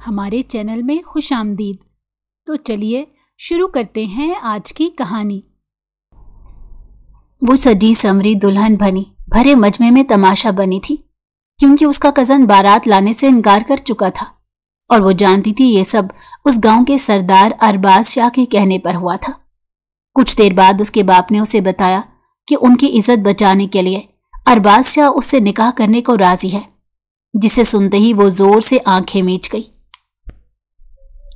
ہمارے چینل میں خوش آمدید۔ تو چلیے شروع کرتے ہیں آج کی کہانی۔ وہ سجی سنوری دلہن بنی بھرے مجمع میں تماشا بنی تھی، کیونکہ اس کا کزن بارات لانے سے انکار کر چکا تھا اور وہ جانتی تھی یہ سب اس گاؤں کے سردار ارباز شاہ کے کہنے پر ہوا تھا۔ کچھ دیر بعد اس کے باپ نے اسے بتایا کہ ان کی عزت بچانے کے لیے ارباز شاہ اس سے نکاح کرنے کو راضی ہے، جسے سنتے ہی وہ زور سے آنکھیں میچ گئی۔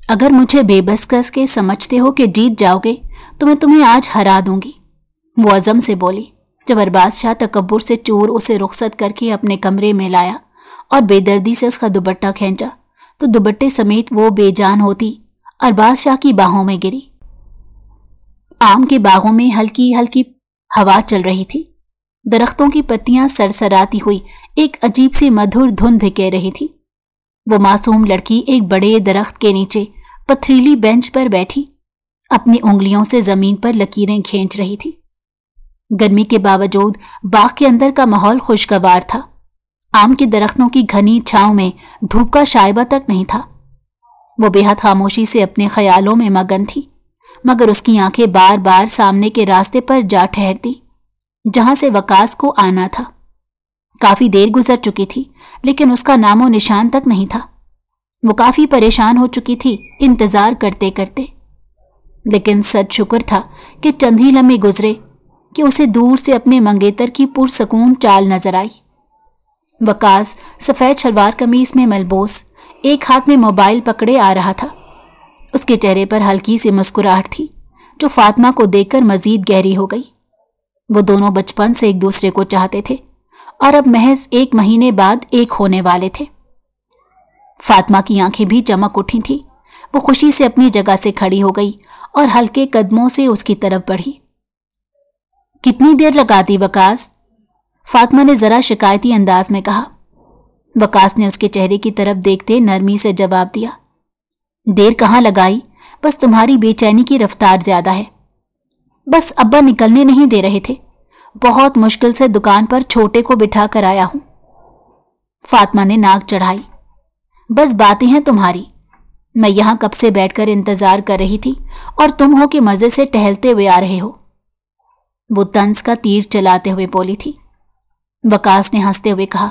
اگر مجھے بے بس کر کے سمجھتے ہو کہ جیت جاؤ گے تو میں تمہیں آج ہرا دوں گی، وہ عزم سے بولی۔ جب ارباز شاہ تکبر سے چور اسے رخصت کر کے اپنے کمرے میں لایا اور بے دردی سے اس کا دوپٹہ کھینچا تو دوپٹے سمیت وہ بے جان ہوتی ارباز شاہ کی باہوں میں گری۔ آم کے باغوں میں ہلکی ہلکی ہوا چل رہی تھی، درختوں کی پتیاں سرسراتی ہوئی ایک عجیب سی مدھر دھن بھکے رہی تھی۔ وہ معصوم لڑکی ایک بڑے درخت کے نیچے پتھریلی بینچ پر بیٹھی اپنی انگلیوں سے زمین پر لکیریں کھینچ رہی تھی۔ گرمی کے باوجود باغ کے اندر کا ماحول خوشگوار تھا۔ آم کے درختوں کی گھنی چھاؤں میں دھوپ کا شائبہ تک نہیں تھا۔ وہ بے حد خاموشی سے اپنے خیالوں میں مگن تھی، مگر اس کی آنکھیں بار بار سامنے کے راستے پر جا ٹھہرتی جہاں سے وقاص کو آنا تھا۔ کافی دیر گزر چکی تھی لیکن اس کا نام و نشان تک نہیں تھا۔ وہ کافی پریشان ہو چکی تھی انتظار کرتے کرتے، لیکن سچ شکر تھا کہ چند ہی لمحے گزرے کہ اسے دور سے اپنے منگیتر کی پرسکون چال نظر آئی۔ وقاص سفید شلوار قمیص میں ملبوس ایک ہاتھ میں موبائل پکڑے آ رہا تھا۔ اس کے چہرے پر ہلکی سی مسکراہٹ تھی جو فاطمہ کو دیکھ کر مزید گہری ہو گئی۔ وہ دونوں بچپن سے ایک دوسرے کو چاہتے تھے اور اب محض 1 مہینے بعد ایک ہونے والے تھے۔ فاطمہ کی آنکھیں بھی چمک اٹھی تھیں۔ وہ خوشی سے اپنی جگہ سے کھڑی ہو گئی اور ہلکے قدموں سے اس کی طرف بڑھی۔ کتنی دیر لگاتی وقاص؟ فاطمہ نے ذرا شکایتی انداز میں کہا۔ وقاص نے اس کے چہرے کی طرف دیکھتے نرمی سے جواب دیا، دیر کہاں لگائی، بس تمہاری بے چینی کی رفتار زیادہ ہے۔ بس ابا نکلنے نہیں دے رہے تھے، بہت مشکل سے دکان پر چھوٹے کو بٹھا کر آیا ہوں۔ فاطمہ نے ناک چڑھائی۔ بس باتیں ہیں تمہاری، میں یہاں کب سے بیٹھ کر انتظار کر رہی تھی اور تم ہو کہ مزے سے ٹہلتے ہوئے آ رہے ہو، وہ طنز کا تیر چلاتے ہوئے بولی تھی۔ وقاص نے ہنستے ہوئے کہا،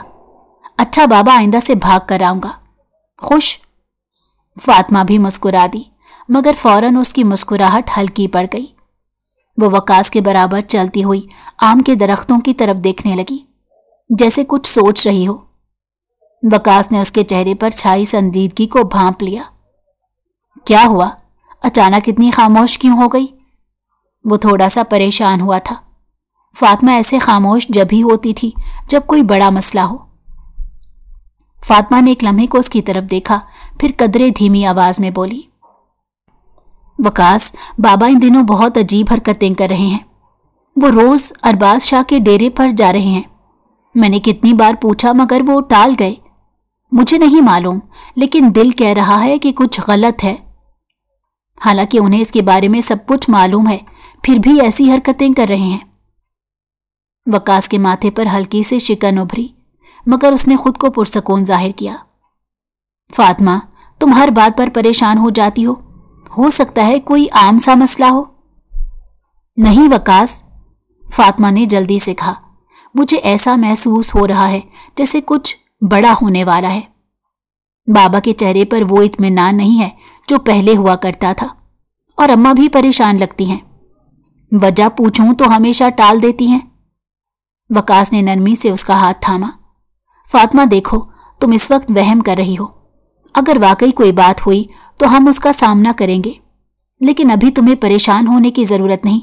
اچھا بابا آئندہ سے بھاگ کر آؤں گا، خوش؟ فاطمہ بھی مسکرا دی، مگر فوراً اس کی مسکراہٹ ہلکی پڑ گئی۔ وہ وقاص کے برابر چلتی ہوئی آم کے درختوں کی طرف دیکھنے لگی، جیسے کچھ سوچ رہی ہو۔ وقاص نے اس کے چہرے پر چھائی سنجیدگی کو بھانپ لیا۔ کیا ہوا؟ اچانک اتنی خاموش کیوں ہو گئی؟ وہ تھوڑا سا پریشان ہوا تھا۔ فاطمہ ایسے خاموش جب ہی ہوتی تھی جب کوئی بڑا مسئلہ ہو۔ فاطمہ نے ایک لمحے کو اس کی طرف دیکھا، پھر قدرے دھیمی آواز میں بولی، وقاص بابا ان دنوں بہت عجیب حرکتیں کر رہے ہیں، وہ روز ارباز شاہ کے ڈیرے پر جا رہے ہیں۔ میں نے کتنی بار پوچھا مگر وہ ٹال گئے۔ مجھے نہیں معلوم لیکن دل کہہ رہا ہے کہ کچھ غلط ہے۔ حالانکہ انہیں اس کے بارے میں سب کچھ معلوم ہے، پھر بھی ایسی حرکتیں کر رہے ہیں۔ وقاص کے ماتھے پر ہلکی سی شکن ابھری، مگر اس نے خود کو پرسکون ظاہر کیا۔ فاطمہ تم ہر بات پر پریشان ہو جاتی ہو سکتا ہے کوئی عام سا مسئلہ ہو۔ نہیں وقاص، فاطمہ نے جلدی سے کہا، مجھے ایسا محسوس ہو رہا ہے جیسے کچھ بڑا ہونے والا ہے۔ بابا کے چہرے پر وہ اطمینان نہیں ہے جو پہلے ہوا کرتا تھا، اور اماں بھی پریشان لگتی ہیں۔ وجہ پوچھوں تو ہمیشہ ٹال دیتی ہیں۔ وقاص نے نرمی سے اس کا ہاتھ تھاما۔ فاطمہ دیکھو، تم اس وقت وہم کر رہی ہو، اگر واقعی کوئی بات ہوئی تو ہم اس کا سامنا کریں گے، لیکن ابھی تمہیں پریشان ہونے کی ضرورت نہیں۔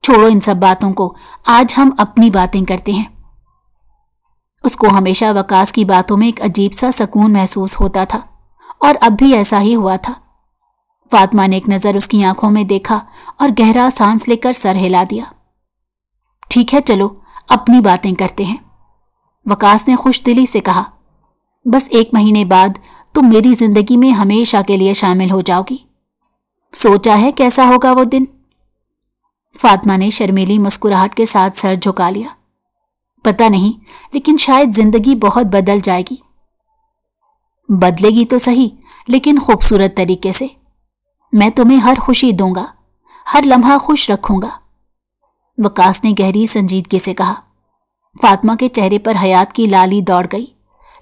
چھوڑو ان سب باتوں کو، آج ہم اپنی باتیں کرتے ہیں۔ اس کو ہمیشہ وقاص کی باتوں میں ایک عجیب سا سکون محسوس ہوتا تھا، اور اب بھی ایسا ہی ہوا تھا۔ فاطمہ نے ایک نظر اس کی آنکھوں میں دیکھا اور گہرا سانس لے کر سر ہلا دیا۔ ٹھیک ہے چلو اپنی باتیں کرتے ہیں، وقاص نے خوش دلی سے کہا۔ بس 1 مہینے بعد تم میری زندگی میں ہمیشہ کے لیے شامل ہو جاؤ گی۔ سوچا ہے کیسا ہوگا وہ دن؟ فاطمہ نے شرمیلی مسکراہٹ کے ساتھ سر جھکا لیا۔ پتہ نہیں، لیکن شاید زندگی بہت بدل جائے گی۔ بدلے گی تو صحیح، لیکن خوبصورت طریقے سے۔ میں تمہیں ہر خوشی دوں گا، ہر لمحہ خوش رکھوں گا، وقاص نے گہری سنجیدگی سے کہا۔ فاطمہ کے چہرے پر حیات کی لالی دوڑ گئی،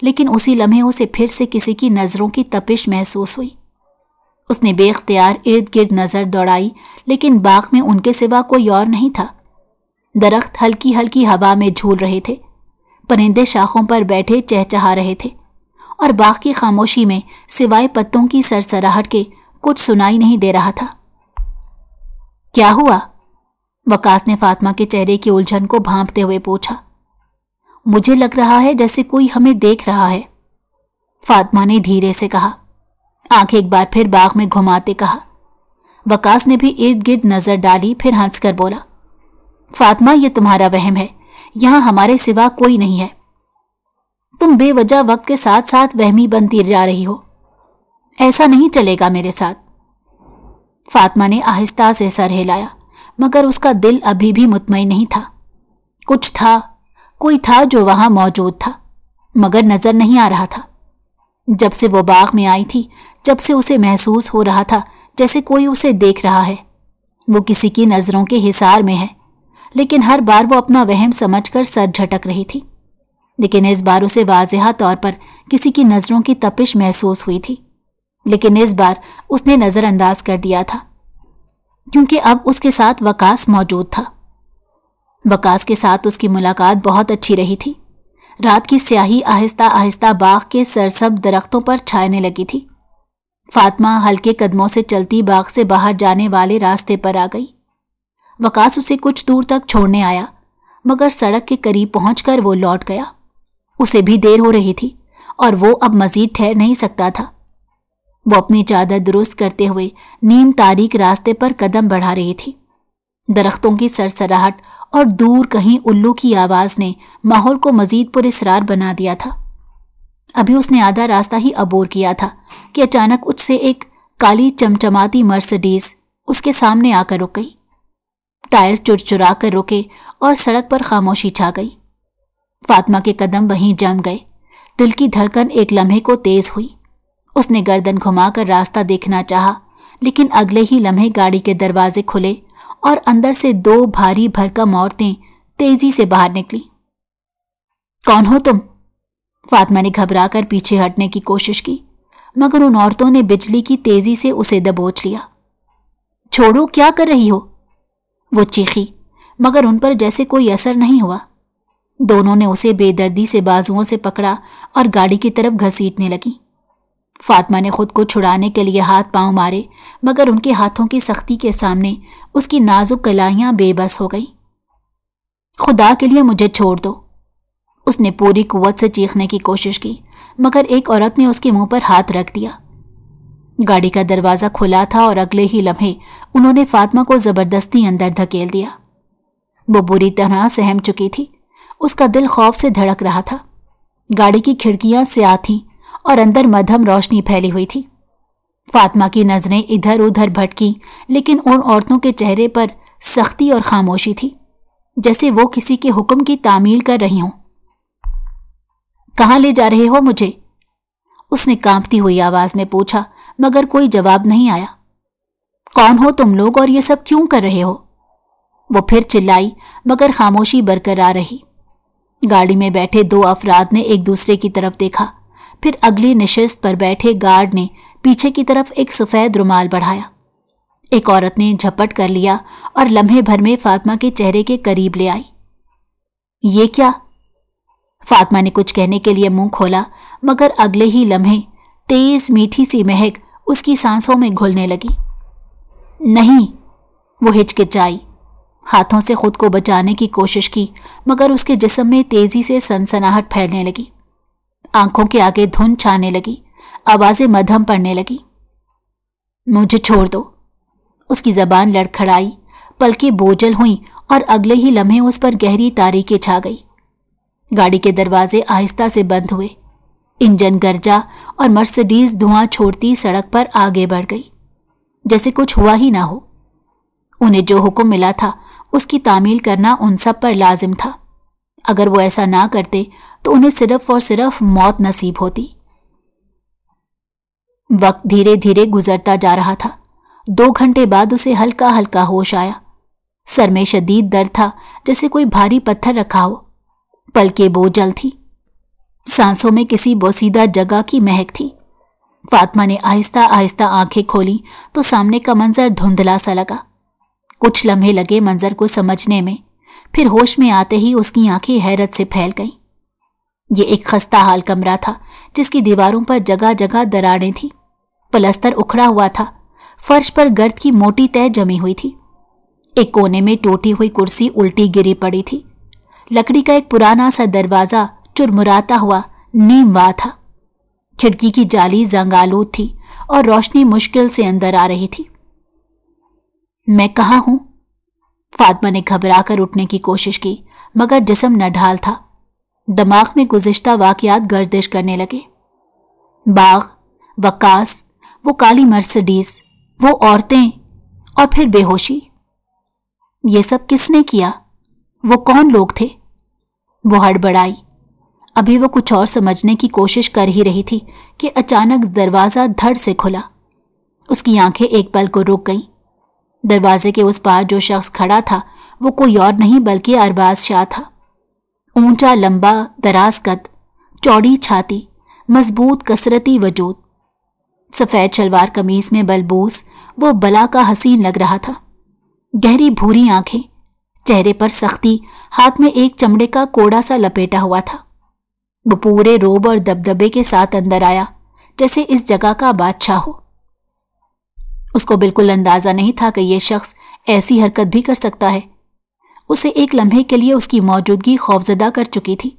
لیکن اسی لمحے اسے پھر سے کسی کی نظروں کی تپش محسوس ہوئی۔ اس نے بے اختیار ارد گرد نظر دوڑائی، لیکن باغ میں ان کے سوا کوئی اور نہیں تھا۔ درخت ہلکی ہلکی ہوا میں جھول رہے تھے، پرندے شاخوں پر بیٹھے چہچہا رہے تھے، اور باغ کی خاموشی میں سوائے پتوں کی سرسراہٹ کے کچھ سنائی نہیں دے رہا تھا۔ کیا ہوا؟ وقاص نے فاطمہ کے چہرے کی الجھن کو بھانپتے ہوئے پوچھا۔ مجھے لگ رہا ہے جیسے کوئی ہمیں دیکھ رہا ہے، فاطمہ نے دھیرے سے کہا، آنکھ ایک بار پھر باغ میں گھماتے کہا۔ وقاص نے بھی ارد گرد نظر ڈالی، پھر ہنس کر بولا، فاطمہ یہ تمہارا وہم ہے، یہاں ہمارے سوا کوئی نہیں ہے۔ تم بے وجہ وقت کے ساتھ ساتھ وہمی بنتی جا رہی ہو، ایسا نہیں چلے گا میرے ساتھ۔ فاطمہ نے آہستہ سے سر ہلایا، مگر اس کا دل ابھی بھی مطمئن نہیں تھا۔ کچھ تھا، کوئی تھا جو وہاں موجود تھا، مگر نظر نہیں آ رہا تھا۔ جب سے وہ باغ میں آئی تھی، جب سے اسے محسوس ہو رہا تھا جیسے کوئی اسے دیکھ رہا ہے، وہ کسی کی نظروں کے حصار میں ہے، لیکن ہر بار وہ اپنا وہم سمجھ کر سر جھٹک رہی تھی۔ لیکن اس بار اسے واضح طور پر کسی کی نظروں کی تپش محسوس ہوئی تھی، لیکن اس بار اس نے نظر انداز کر دیا تھا، کیونکہ اب اس کے ساتھ وقاص موجود تھا۔ وقاص کے ساتھ اس کی ملاقات بہت اچھی رہی تھی۔ رات کی سیاہی آہستہ آہستہ باغ کے سرسبز درختوں پر چھانے لگی تھی۔ فاطمہ ہلکے قدموں سے چلتی باغ سے باہر جانے والے راستے پر آ گئی۔ وقاص اسے کچھ دور تک چھوڑنے آیا، مگر سڑک کے قریب پہنچ کر وہ لوٹ گیا۔ اسے بھی دیر ہو رہی تھی اور وہ اب مزید ٹھہر نہیں سکتا تھا۔ وہ اپنی چادر درست کرتے ہوئے نیم تاریک راستے پر قدم بڑھا رہی تھی۔ درختوں کی سرسراہٹ اور دور کہیں الو کی آواز نے ماحول کو مزید پراسرار بنا دیا تھا۔ ابھی اس نے آدھا راستہ ہی عبور کیا تھا کہ اچانک اس سے ایک کالی چمچماتی مرسڈیز اس کے سامنے آ کر رک گئی۔ ٹائر چرچرا کر رکے اور سڑک پر خاموشی چھا گئی۔ فاطمہ کے قدم وہیں جم گئے، دل کی دھڑکن ایک لمحے کو تیز ہوئی۔ اس نے گردن گھما کر راستہ دیکھنا چاہا، لیکن اگلے ہی لمحے گاڑی کے دروازے کھلے اور اندر سے دو بھاری بھرکم عورتیں تیزی سے باہر نکلی۔ کون ہو تم؟ فاطمہ نے گھبرا کر پیچھے ہٹنے کی کوشش کی، مگر ان عورتوں نے بجلی کی تیزی سے اسے دبوچ لیا۔ چھوڑو، کیا کر رہی ہو؟ وہ چیخی، مگر ان پر جیسے کوئی اثر نہیں ہوا۔ دونوں نے اسے بے دردی سے بازوؤں سے پکڑا اور گاڑی کی طرف گھسیٹنے لگی۔ فاطمہ نے خود کو چھڑانے کے لیے ہاتھ پاؤں مارے، مگر ان کے ہاتھوں کی سختی کے سامنے اس کی نازک کلائیاں بے بس ہو گئیں۔ خدا کے لیے مجھے چھوڑ دو، اس نے پوری قوت سے چیخنے کی کوشش کی، مگر ایک عورت نے اس کے منہ پر ہاتھ رکھ دیا۔ گاڑی کا دروازہ کھلا تھا اور اگلے ہی لمحے انہوں نے فاطمہ کو زبردستی اندر دھکیل دیا۔ وہ بری طرح سہم چکی تھی، اس کا دل خوف سے دھڑک رہا تھا۔ گاڑی کی کھڑکیاں سیاہ تھیں اور اندر مدھم روشنی پھیلی ہوئی تھی۔ فاطمہ کی نظریں ادھر ادھر بھٹکیں، لیکن ان عورتوں کے چہرے پر سختی اور خاموشی تھی، جیسے وہ کسی کے حکم کی تعمیل کر رہی ہوں۔ کہاں لے جا رہے ہو مجھے؟ اس نے کانپتی ہوئی آواز میں پوچھا، مگر کوئی جواب نہیں آیا۔ کون ہو تم لوگ اور یہ سب کیوں کر رہے ہو؟ وہ پھر چلائی، مگر خاموشی برقرار رہی۔ گاڑی میں بیٹھے دو افراد نے ایک دوسرے کی طرف دیکھا، پھر اگلی نشست پر بیٹھے گارڈ نے پیچھے کی طرف ایک سفید رومال بڑھایا۔ ایک عورت نے جھپٹ کر لیا اور لمحے بھر میں فاطمہ کے چہرے کے قریب لے آئی۔ یہ کیا؟ فاطمہ نے کچھ کہنے کے لیے منہ کھولا، مگر اگلے ہی لمحے تیز میٹھی سی مہک اس کی سانسوں میں گھلنے لگی۔ نہیں، وہ ہچکچائی، ہاتھوں سے خود کو بچانے کی کوشش کی، مگر اس کے جسم میں تیزی سے سنسناہٹ پھیلنے لگی۔ آنکھوں کے آگے دھند چھانے لگی، آوازیں مدھم پڑنے لگی۔ مجھے چھوڑ دو، اس کی زبان لڑکھڑائی، پلکیں بوجھل ہوئیں اور اگلے ہی لمحے اس پر گہری تاریکی چھا گئی۔ گاڑی کے دروازے آہستہ سے بند ہوئے، انجن گرجا اور مرسڈیز دھواں چھوڑتی سڑک پر آگے بڑھ گئی، جیسے کچھ ہوا ہی نہ ہو۔ انہیں جو حکم ملا تھا اس کی تعمیل کرنا ان سب پر لازم تھا۔ اگر وہ ایسا نہ کرتے تو انہیں صرف اور صرف موت نصیب ہوتی۔ वक्त धीरे धीरे गुजरता जा रहा था। 2 घंटे बाद उसे हल्का हल्का होश आया। सर में शदीद दर्द था, जैसे कोई भारी पत्थर रखा हो। पलकें बोझल थी। सांसों में किसी बोसीदा जगह की महक थी। फातिमा ने आहिस्ता आहिस्ता आंखें खोली तो सामने का मंजर धुंधला सा लगा। कुछ लम्हे लगे मंजर को समझने में, फिर होश में आते ही उसकी आंखें हैरत से फैल गईं। ये एक खस्ता हाल कमरा था, जिसकी दीवारों पर जगह जगह दरारें थीं। पलस्तर उखड़ा हुआ था। फर्श पर गर्द की मोटी तह जमी हुई थी। एक कोने में टूटी हुई कुर्सी उल्टी गिरी पड़ी थी। लकड़ी का एक पुराना सा दरवाजा चुरमुराता हुआ नीमवा था। खिड़की की जाली जंगालूद थी और रोशनी मुश्किल से अंदर आ रही थी। मैं कहाँ हूं? फातिमा ने घबराकर उठने की कोशिश की, मगर जिस्म नढाल था। दिमाग में गुज़िश्ता वाक़यात गर्दिश करने लगे। बाग, वकास, वो काली मर्सिडीज, वो औरतें, और फिर बेहोशी। ये सब किसने किया? वो कौन लोग थे? वो हड़बड़ाई। अभी वो कुछ और समझने की कोशिश कर ही रही थी कि अचानक दरवाज़ा धड़ से खुला। उसकी आंखें एक पल को रुक गईं। दरवाजे के उस पार जो शख्स खड़ा था वो कोई और नहीं बल्कि अरबाज शाह था। ऊंचा, लंबा, दराज कद, चौड़ी छाती, मजबूत कसरती वजूद। सफ़ेद शलवार कमीज में बलबूस वो बला का हसीन लग रहा था। गहरी भूरी आंखें, चेहरे पर सख्ती, हाथ में एक चमड़े का कोड़ा सा लपेटा हुआ था। वो पूरे रोब और दबदबे के साथ अंदर आया, जैसे इस जगह का बादशाह हो। उसको बिल्कुल अंदाजा नहीं था कि यह शख्स ऐसी हरकत भी कर सकता है। उसे एक लम्हे के लिए उसकी मौजूदगी खौफजदा कर चुकी थी,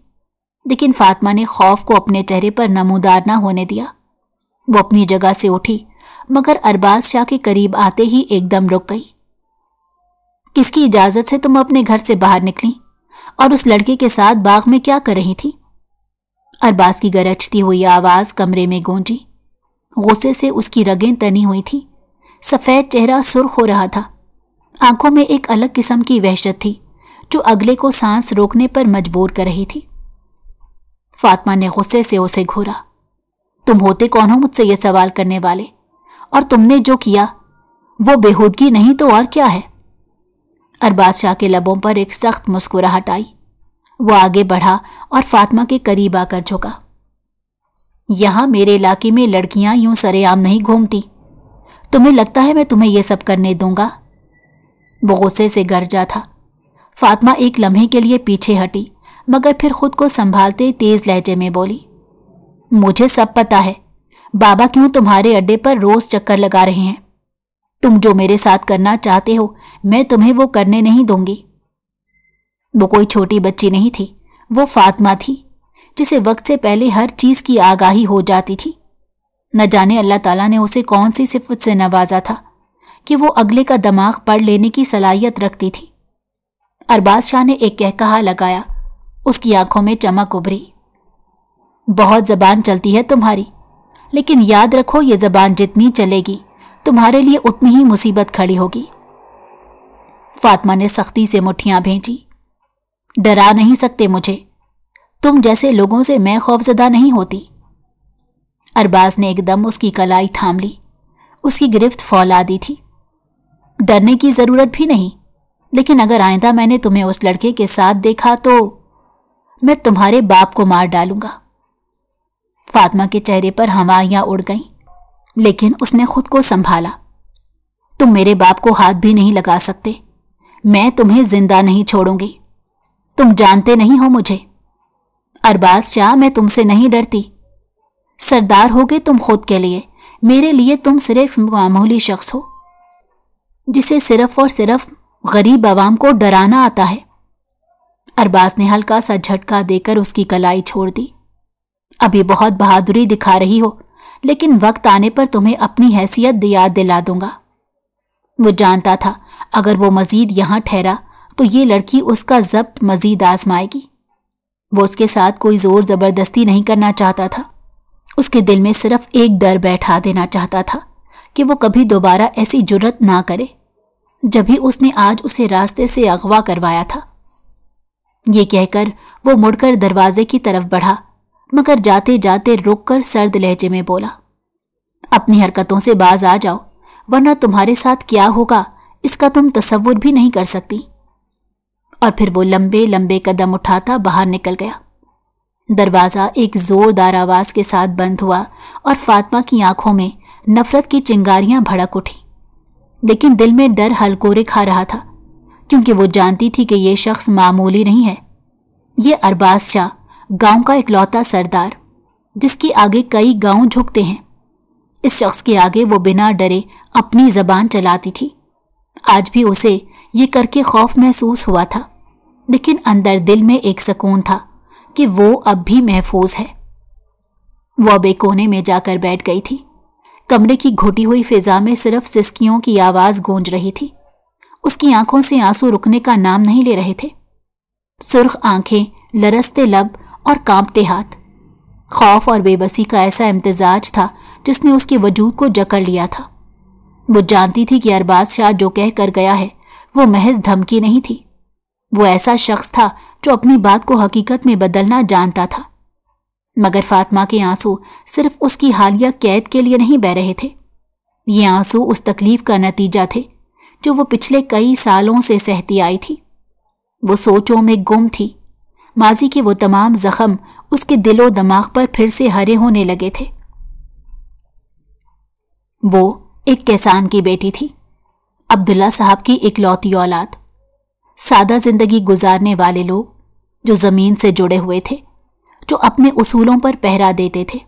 लेकिन फातिमा ने खौफ को अपने चेहरे पर नमूदार न होने दिया। वो अपनी जगह से उठी, मगर अरबाज शाह के करीब आते ही एकदम रुक गई। किसकी इजाजत से तुम अपने घर से बाहर निकली और उस लड़के के साथ बाग में क्या कर रही थी? अरबाज की गरजती हुई आवाज कमरे में गूंजी। गुस्से से उसकी रगें तनी हुई थी। सफेद चेहरा सुर्ख हो रहा था। आंखों में एक अलग किस्म की वहशत थी जो अगले को सांस रोकने पर मजबूर कर रही थी। फातिमा ने गुस्से से उसे घूरा। तुम होते कौन हो मुझसे ये सवाल करने वाले? और तुमने जो किया वो बेहूदगी नहीं तो और क्या है? अरबाज शाह के लबों पर एक सख्त मुस्कुराहट आई। वो आगे बढ़ा और फातिमा के करीब आकर झुका। यहां मेरे इलाके में लड़कियां यूं सरेआम नहीं घूमती। तुम्हें लगता है मैं तुम्हें यह सब करने दूंगा? वो गुस्से से गरजा था। फातिमा एक लम्हे के लिए पीछे हटी, मगर फिर खुद को संभालते तेज लहजे में बोली, मुझे सब पता है। बाबा क्यों तुम्हारे अड्डे पर रोज चक्कर लगा रहे हैं। तुम जो मेरे साथ करना चाहते हो मैं तुम्हें वो करने नहीं दूंगी। वो कोई छोटी बच्ची नहीं थी, वो फातिमा थी जिसे वक्त से पहले हर चीज की आगाही हो जाती थी। न जाने अल्लाह ताला ने उसे कौन सी सिफत से नवाजा था कि वो अगले का दिमाग पढ़ लेने की सलाहियत रखती थी। अरबाज शाह ने एक कहकहा लगाया। उसकी आंखों में चमक उभरी। बहुत जबान चलती है तुम्हारी, लेकिन याद रखो ये जबान जितनी चलेगी तुम्हारे लिए उतनी ही मुसीबत खड़ी होगी। फातिमा ने सख्ती से मुट्ठियां भींची। डरा नहीं सकते मुझे। तुम जैसे लोगों से मैं खौफजदा नहीं होती। अरबाज ने एकदम उसकी कलाई थाम ली। उसकी गिरफ्त फौलादी थी। डरने की जरूरत भी नहीं, लेकिन अगर आइंदा मैंने तुम्हें उस लड़के के साथ देखा तो मैं तुम्हारे बाप को मार डालूंगा। फातिमा के चेहरे पर हवाइयां उड़ गईं, लेकिन उसने खुद को संभाला। तुम मेरे बाप को हाथ भी नहीं लगा सकते। मैं तुम्हें जिंदा नहीं छोड़ूंगी। तुम जानते नहीं हो मुझे। अरबाज शाह, मैं तुमसे नहीं डरती। सरदार होगे तुम खुद के लिए, मेरे लिए तुम सिर्फ मामूली शख्स हो जिसे सिर्फ और सिर्फ गरीब आवाम को डराना आता है। अरबाज ने हल्का सा झटका देकर उसकी कलाई छोड़ दी। अभी बहुत बहादुरी दिखा रही हो, लेकिन वक्त आने पर तुम्हें अपनी हैसियत याद दिला दूंगा। वो जानता था अगर वो मजीद यहां ठहरा तो ये लड़की उसका जब्त मजीद आजमाएगी। वो उसके साथ कोई जोर जबरदस्ती नहीं करना चाहता था। उसके दिल में सिर्फ एक डर बैठा देना चाहता था कि वो कभी दोबारा ऐसी जुर्रत ना करे जब भी उसने आज उसे रास्ते से अगवा करवाया था। ये कहकर वो मुड़कर दरवाजे की तरफ बढ़ा, मगर जाते जाते रुककर सर्द लहजे में बोला, अब अपनी हरकतों से बाज आ जाओ, वरना तुम्हारे साथ क्या होगा इसका तुम तसव्वुर भी नहीं कर सकती। और फिर वो लंबे लंबे कदम उठाता बाहर निकल गया। दरवाज़ा एक जोरदार आवाज़ के साथ बंद हुआ और फातिमा की आंखों में नफरत की चिंगारियां भड़क उठी, लेकिन दिल में डर हलकोरे खा रहा था, क्योंकि वो जानती थी कि ये शख्स मामूली नहीं है। ये अरबाज शाह, गांव का इकलौता सरदार, जिसके आगे कई गांव झुकते हैं। इस शख्स के आगे वो बिना डरे अपनी जबान चलाती थी। आज भी उसे ये करके खौफ महसूस हुआ था, लेकिन अंदर दिल में एक सुकून था कि वो अब भी महफूज है। वो अब एक कोने में जाकर बैठ गई थी। कमरे की घुटी हुई फिजा में सिर्फ सिसकियों की आवाज गूंज रही थी। उसकी आंखों से आंसू रुकने का नाम नहीं ले रहे थे। सुर्ख आंखें, लरसते लब और कांपते हाथ, खौफ और बेबसी का ऐसा इम्तिजाज था जिसने उसके वजूद को जकड़ लिया था। वो जानती थी कि अरबाज शाह जो कह कर गया है वो महज धमकी नहीं थी। वो ऐसा शख्स था जो अपनी बात को हकीकत में बदलना जानता था। मगर फातिमा के आंसू सिर्फ उसकी हालिया कैद के लिए नहीं बह रहे थे। ये आंसू उस तकलीफ का नतीजा थे जो वो पिछले कई सालों से सहती आई थी। वो सोचों में गुम थी। माजी के वो तमाम जख्म उसके दिलो दिमाग पर फिर से हरे होने लगे थे। वो एक किसान की बेटी थी, अब्दुल्ला साहब की इकलौती औलाद। सादा जिंदगी गुजारने वाले लोग जो जमीन से जुड़े हुए थे, जो अपने उसूलों पर पहरा देते थे।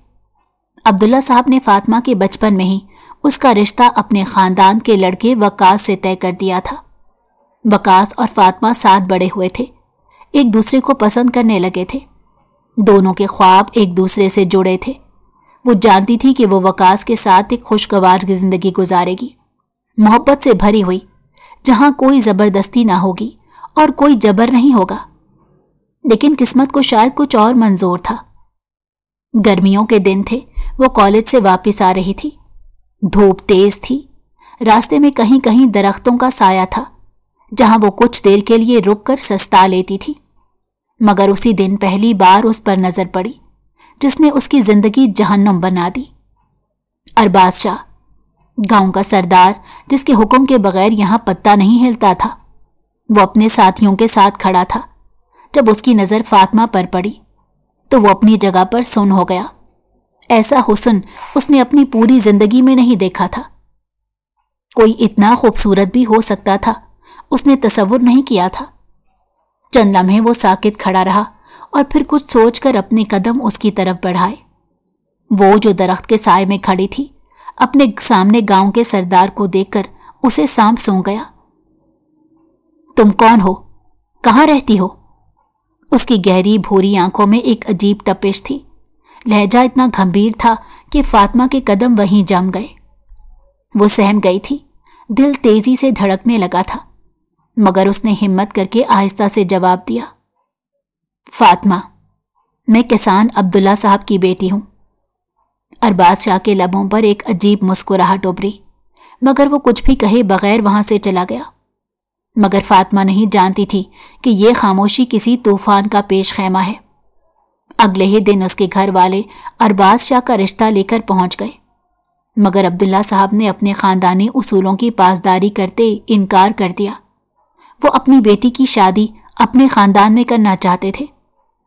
अब्दुल्ला साहब ने फातिमा के बचपन में ही उसका रिश्ता अपने खानदान के लड़के वकास से तय कर दिया था। वकास और फातिमा साथ बड़े हुए थे, एक दूसरे को पसंद करने लगे थे। दोनों के ख्वाब एक दूसरे से जुड़े थे। वो जानती थी कि वो वकास के साथ एक खुशगवार जिंदगी गुजारेगी, मोहब्बत से भरी हुई, जहां कोई जबरदस्ती ना होगी और कोई जबर नहीं होगा। लेकिन किस्मत को शायद कुछ और मंजूर था। गर्मियों के दिन थे, वो कॉलेज से वापस आ रही थी। धूप तेज थी। रास्ते में कहीं कहीं दरख्तों का साया था, जहां वो कुछ देर के लिए रुककर सस्ता लेती थी। मगर उसी दिन पहली बार उस पर नजर पड़ी जिसने उसकी जिंदगी जहन्नुम बना दी। अरबाज शाह, गांव का सरदार, जिसके हुक्म के बगैर यहां पत्ता नहीं हिलता था। वो अपने साथियों के साथ खड़ा था। जब उसकी नजर फातिमा पर पड़ी तो वो अपनी जगह पर सुन्न हो गया। ऐसा हुस्न उसने अपनी पूरी जिंदगी में नहीं देखा था। कोई इतना खूबसूरत भी हो सकता था, उसने तसव्वुर नहीं किया था। चंद लम्हे वो साकित खड़ा रहा और फिर कुछ सोचकर अपने कदम उसकी तरफ बढ़ाए। वो जो दरख्त के साए में खड़ी थी, अपने सामने गांव के सरदार को देखकर उसे सांप सूंघ गया। तुम कौन हो? कहाँ रहती हो? उसकी गहरी भूरी आंखों में एक अजीब तपिश थी। लहजा इतना गंभीर था कि फातिमा के कदम वहीं जम गए। वो सहम गई थी। दिल तेजी से धड़कने लगा था, मगर उसने हिम्मत करके आहिस्ता से जवाब दिया, फातिमा, मैं किसान अब्दुल्ला साहब की बेटी हूं। अरबाज शाह के लबों पर एक अजीब मुस्कुराहट उभरी, मगर वो कुछ भी कहे बगैर वहां से चला गया। मगर फातिमा नहीं जानती थी कि ये खामोशी किसी तूफान का पेश खैमा है। अगले ही दिन उसके घर वाले अरबाज शाह का रिश्ता लेकर पहुंच गए, मगर अब्दुल्ला साहब ने अपने खानदानी उसूलों की पासदारी करते इनकार कर दिया। वो अपनी बेटी की शादी अपने खानदान में करना चाहते थे।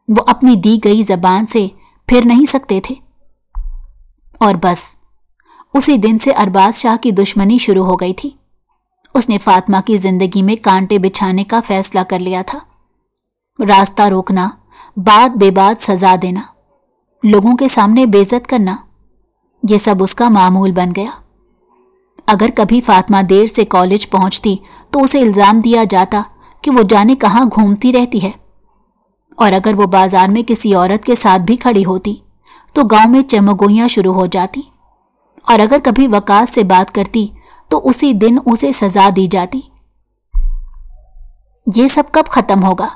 वो अपनी दी गई जबान से फिर नहीं सकते थे। और बस उसी दिन से अरबाज शाह की दुश्मनी शुरू हो गई थी। उसने फातिमा की जिंदगी में कांटे बिछाने का फैसला कर लिया था। रास्ता रोकना, बात बेबात सजा देना, लोगों के सामने बेइज्जत करना, ये सब उसका मामूल बन गया। अगर कभी फातिमा देर से कॉलेज पहुंचती तो उसे इल्जाम दिया जाता कि वो जाने कहाँ घूमती रहती है। और अगर वो बाजार में किसी औरत के साथ भी खड़ी होती तो गांव में चमगोइयां शुरू हो जाती। और अगर कभी वकास से बात करती तो उसी दिन उसे सजा दी जाती। ये सब कब खत्म होगा?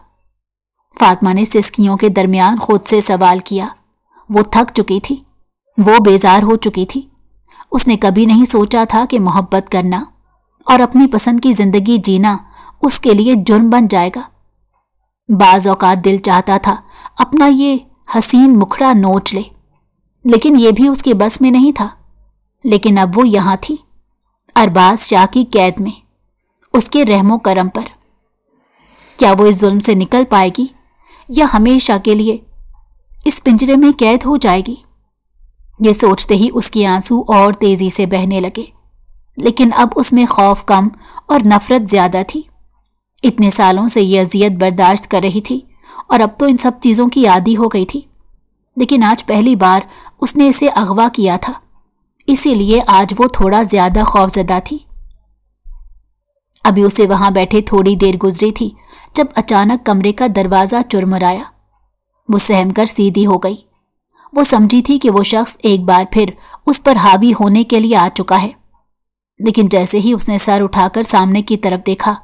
फातिमा ने सिसकियों के दरमियान खुद से सवाल किया। वो थक चुकी थी, वो बेजार हो चुकी थी। उसने कभी नहीं सोचा था कि मोहब्बत करना और अपनी पसंद की जिंदगी जीना उसके लिए जुर्म बन जाएगा। बाज औकात दिल चाहता था अपना ये हसीन मुखड़ा नोच ले, लेकिन ये भी उसके बस में नहीं था। लेकिन अब वो यहाँ थी, अरबाज शाह की कैद में, उसके रहमो करम पर। क्या वो इस जुल्म से निकल पाएगी या हमेशा के लिए इस पिंजरे में कैद हो जाएगी? ये सोचते ही उसके आंसू और तेजी से बहने लगे, लेकिन अब उसमें खौफ कम और नफरत ज्यादा थी। इतने सालों से ये अजियत बर्दाश्त कर रही थी और अब तो इन सब चीजों की आदी हो गई थी, लेकिन आज पहली बार उसने इसे अगवा किया था, इसीलिए आज वो थोड़ा ज्यादा खौफजदा थी। अभी उसे वहां बैठे थोड़ी देर गुजरी थी जब अचानक कमरे का दरवाजा चुरमुराया। वो सहमकर सीधी हो गई। वो समझी थी कि वो शख्स एक बार फिर उस पर हावी होने के लिए आ चुका है, लेकिन जैसे ही उसने सर उठाकर सामने की तरफ देखा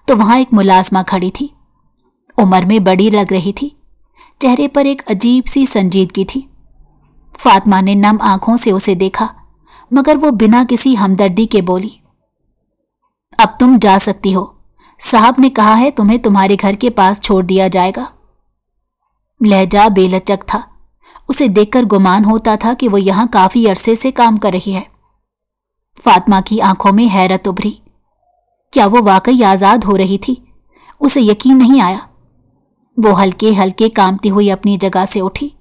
तो वहां एक मुलाजमा खड़ी थी। उम्र में बड़ी लग रही थी, चेहरे पर एक अजीब सी संजीदगी थी। फातिमा ने नम आंखों से उसे देखा, मगर वो बिना किसी हमदर्दी के बोली, अब तुम जा सकती हो, साहब ने कहा है तुम्हें तुम्हारे घर के पास छोड़ दिया जाएगा। लहजा बेलचक था, उसे देखकर गुमान होता था कि वो यहां काफी अरसे से काम कर रही है। फातिमा की आंखों में हैरत उभरी। क्या वो वाकई आजाद हो रही थी? उसे यकीन नहीं आया। वो हल्के हल्के कांपती हुई अपनी जगह से उठी।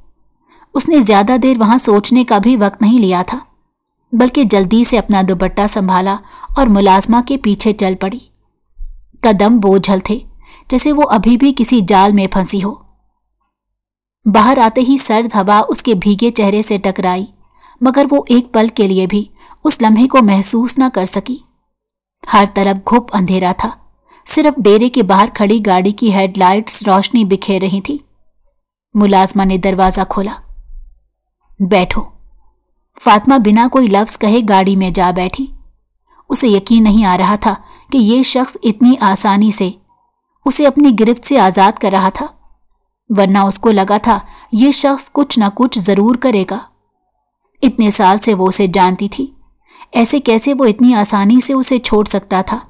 उसने ज्यादा देर वहां सोचने का भी वक्त नहीं लिया था, बल्कि जल्दी से अपना दुपट्टा संभाला और मुलाजमा के पीछे चल पड़ी। कदम बोझल थे, जैसे वो अभी भी किसी जाल में फंसी हो। बाहर आते ही सर्द हवा उसके भीगे चेहरे से टकराई, मगर वो एक पल के लिए भी उस लम्हे को महसूस न कर सकी। हर तरफ घुप अंधेरा था, सिर्फ डेरे के बाहर खड़ी गाड़ी की हेडलाइट्स रोशनी बिखेर रही थी। मुलाजमा ने दरवाजा खोला। बैठो। फातिमा बिना कोई लफ्ज कहे गाड़ी में जा बैठी। उसे यकीन नहीं आ रहा था कि ये शख्स इतनी आसानी से उसे अपनी गिरफ्त से आजाद कर रहा था, वरना उसको लगा था ये शख्स कुछ न कुछ जरूर करेगा। इतने साल से वो उसे जानती थी, ऐसे कैसे वो इतनी आसानी से उसे छोड़ सकता था?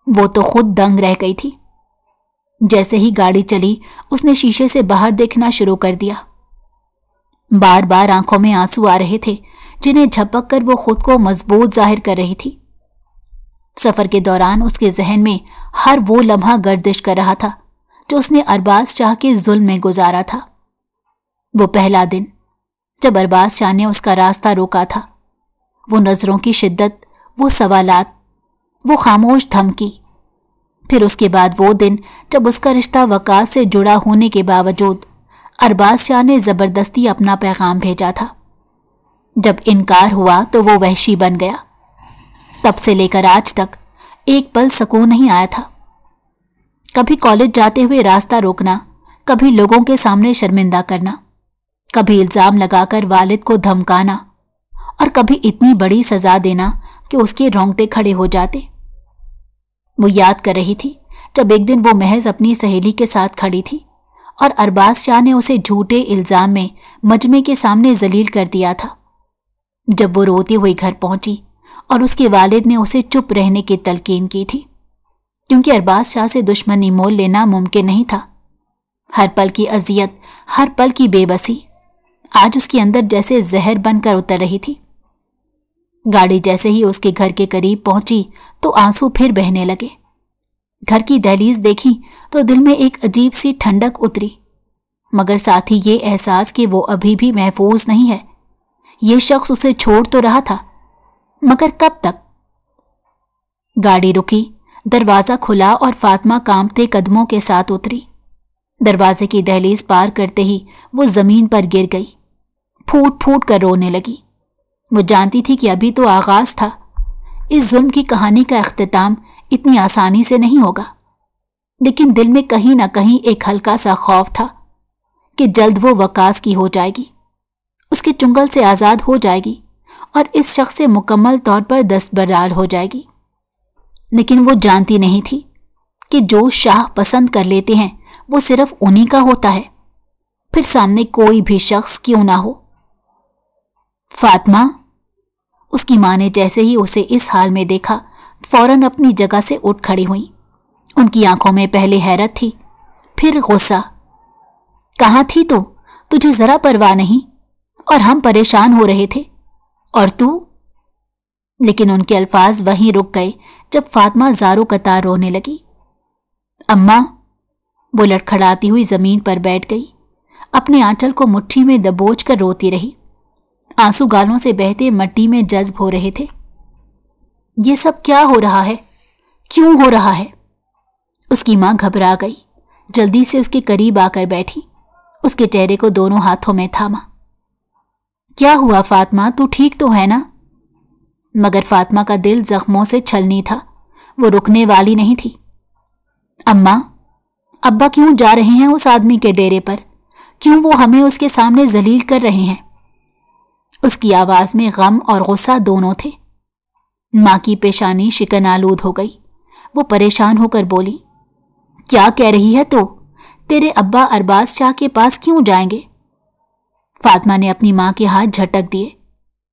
वो तो खुद दंग रह गई थी। जैसे ही गाड़ी चली, उसने शीशे से बाहर देखना शुरू कर दिया। बार बार आंखों में आंसू आ रहे थे, जिन्हें झपक कर वो खुद को मजबूत जाहिर कर रही थी। सफर के दौरान उसके जहन में हर वो लम्हा गर्दिश कर रहा था जो उसने अरबाज शाह के जुल्म में गुजारा था। वो पहला दिन जब अरबाज शाह ने उसका रास्ता रोका था, वो नजरों की शिद्दत, वो सवालात, वो खामोश धमकी। फिर उसके बाद वो दिन जब उसका रिश्ता वकास से जुड़ा होने के बावजूद अरबाज शाह ने जबरदस्ती अपना पैगाम भेजा था। जब इनकार हुआ तो वो वहशी बन गया। तब से लेकर आज तक एक पल सुकून नहीं आया था। कभी कॉलेज जाते हुए रास्ता रोकना, कभी लोगों के सामने शर्मिंदा करना, कभी इल्जाम लगाकर वालिद को धमकाना, और कभी इतनी बड़ी सजा देना कि उसके रोंगटे खड़े हो जाते। वो याद कर रही थी जब एक दिन वो महज अपनी सहेली के साथ खड़ी थी और अरबाज शाह ने उसे झूठे इल्जाम में मजमे के सामने जलील कर दिया था। जब वो रोती हुई घर पहुंची और उसके वालिद ने उसे चुप रहने की तलकीन की थी, क्योंकि अरबाज शाह से दुश्मनी मोल लेना मुमकिन नहीं था। हर पल की अजियत, हर पल की बेबसी आज उसके अंदर जैसे जहर बनकर उतर रही थी। गाड़ी जैसे ही उसके घर के करीब पहुंची तो आंसू फिर बहने लगे। घर की दहलीज देखी तो दिल में एक अजीब सी ठंडक उतरी, मगर साथ ही ये एहसास कि वो अभी भी महफूज नहीं है। ये शख्स उसे छोड़ तो रहा था, मगर कब तक? गाड़ी रुकी, दरवाजा खुला और फातिमा कांपते कदमों के साथ उतरी। दरवाजे की दहलीज पार करते ही वो जमीन पर गिर गई, फूट फूट कर रोने लगी। वो जानती थी कि अभी तो आगाज था, इस जुल्म की कहानी का इख्तिताम इतनी आसानी से नहीं होगा, लेकिन दिल में कहीं ना कहीं एक हल्का सा खौफ था कि जल्द वो वकास की हो जाएगी, उसके चुंगल से आज़ाद हो जाएगी और इस शख्स से मुकम्मल तौर पर दस्तबरदार हो जाएगी। लेकिन वो जानती नहीं थी कि जो शाह पसंद कर लेते हैं वो सिर्फ उन्हीं का होता है, फिर सामने कोई भी शख्स क्यों ना हो। फातिमा, उसकी मां ने जैसे ही उसे इस हाल में देखा फौरन अपनी जगह से उठ खड़ी हुई। उनकी आंखों में पहले हैरत थी, फिर गुस्सा। कहाँ थी तू? तुझे जरा परवाह नहीं? और हम परेशान हो रहे थे और तू लेकिन उनके अल्फाज वहीं रुक गए जब फातिमा ज़ारो कतार रोने लगी। अम्मा, वो लड़खड़ाती हुई जमीन पर बैठ गई। अपने आंचल को मुट्ठी में दबोच कर रोती रही। आंसू गालों से बहते मट्टी में जज्ब हो रहे थे। ये सब क्या हो रहा है? क्यों हो रहा है? उसकी मां घबरा गई। जल्दी से उसके करीब आकर बैठी, उसके चेहरे को दोनों हाथों में थामा। क्या हुआ फातिमा, तू ठीक तो है ना? मगर फातिमा का दिल जख्मों से छलनी था, वो रुकने वाली नहीं थी। अम्मा, अब्बा क्यों जा रहे हैं उस आदमी के डेरे पर? क्यों वो हमें उसके सामने जलील कर रहे हैं? उसकी आवाज में गम और गुस्सा दोनों थे। मां की पेशानी शिकन आलूद हो गई। वो परेशान होकर बोली, क्या कह रही है तू? तेरे अब्बा अरबाज शाह के पास क्यों जाएंगे? फातिमा ने अपनी मां के हाथ झटक दिए,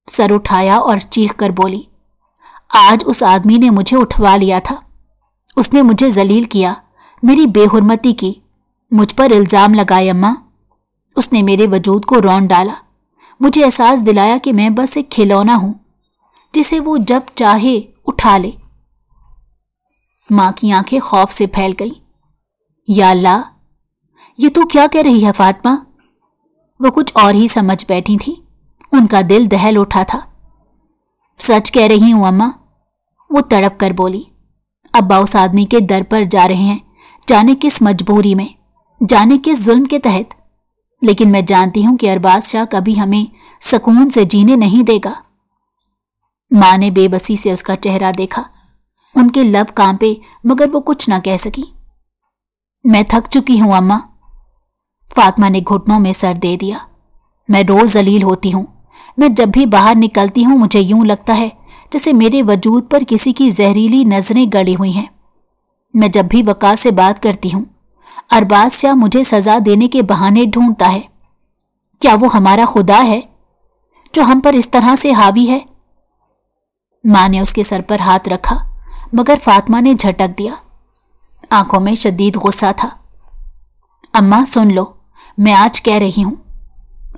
सर उठाया और चीख कर बोली, आज उस आदमी ने मुझे उठवा लिया था। उसने मुझे जलील किया, मेरी बेहुरमती की, मुझ पर इल्जाम लगाए। अम्मा, उसने मेरे वजूद को रौंद डाला, मुझे एहसास दिलाया कि मैं बस एक खिलौना हूं जिसे वो जब चाहे उठा ले। मां की आंखें खौफ से फैल गई। या अल्लाह, ये तू क्या कह रही है फातिमा? वो कुछ और ही समझ बैठी थी। उनका दिल दहल उठा था। सच कह रही हूं अम्मा, वो तड़प कर बोली। अब्बा उस आदमी के दर पर जा रहे हैं, जाने किस मजबूरी में, जाने किस जुल्म के तहत। लेकिन मैं जानती हूं कि अरबाज शाह कभी हमें सुकून से जीने नहीं देगा। मां ने बेबसी से उसका चेहरा देखा। उनके लब कांपे, मगर वो कुछ ना कह सकी। मैं थक चुकी हूं अम्मा। फातिमा ने घुटनों में सर दे दिया। मैं रोज जलील होती हूं। मैं जब भी बाहर निकलती हूं मुझे यूं लगता है जैसे मेरे वजूद पर किसी की जहरीली नजरें गड़ी हुई हैं। मैं जब भी वक़ार से बात करती हूं, अरबाज शाह मुझे सजा देने के बहाने ढूंढता है। क्या वो हमारा खुदा है जो हम पर इस तरह से हावी है? मां ने उसके सर पर हाथ रखा, मगर फातिमा ने झटक दिया। आंखों में शदीद गुस्सा था। अम्मा सुन लो, मैं आज कह रही हूं,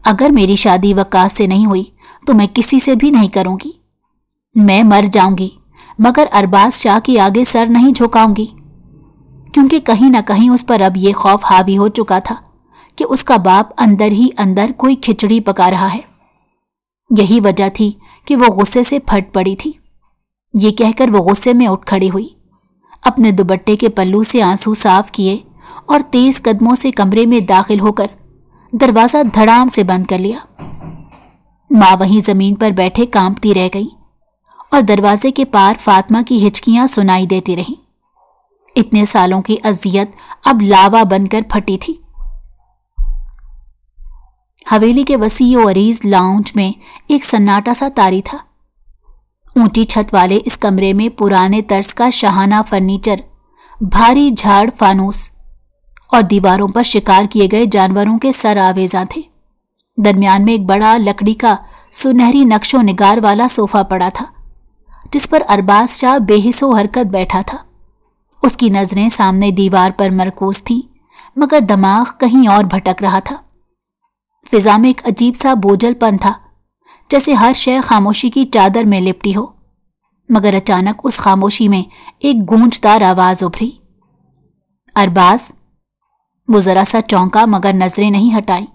अगर मेरी शादी वक़ार से नहीं हुई तो मैं किसी से भी नहीं करूंगी। मैं मर जाऊंगी, मगर अरबाज शाह के आगे सर नहीं झुकाऊंगी, क्योंकि कहीं ना कहीं उस पर अब ये खौफ हावी हो चुका था कि उसका बाप अंदर ही अंदर कोई खिचड़ी पका रहा है। यही वजह थी कि वो गुस्से से फट पड़ी थी। ये कहकर वो गुस्से में उठ खड़ी हुई, अपने दुपट्टे के पल्लू से आंसू साफ किए और तेज कदमों से कमरे में दाखिल होकर दरवाजा धड़ाम से बंद कर लिया। मां वहीं जमीन पर बैठे कांपती रह गई और दरवाजे के पार फातिमा की हिचकियां सुनाई देती रहीं। इतने सालों की अजियत अब लावा बनकर फटी थी। हवेली के वसी और अरीज लाउंज में एक सन्नाटा सा तारी था। ऊंची छत वाले इस कमरे में पुराने तर्ज का शाहाना फर्नीचर, भारी झाड़ फानूस और दीवारों पर शिकार किए गए जानवरों के सर आवेजा थे। दरमियान में एक बड़ा लकड़ी का सुनहरी नक्शो निगार वाला सोफा पड़ा था, जिस पर अरबाज शाह बेहिसो हरकत बैठा था। उसकी नजरें सामने दीवार पर मरकूज थीं, मगर दिमाग कहीं और भटक रहा था। फिजा में एक अजीब सा बोझलपन था, जैसे हर शय खामोशी की चादर में लिपटी हो। मगर अचानक उस खामोशी में एक गूंजदार आवाज उभरी, अरबाज। वो जरा सा चौंका, मगर नजरें नहीं हटाई।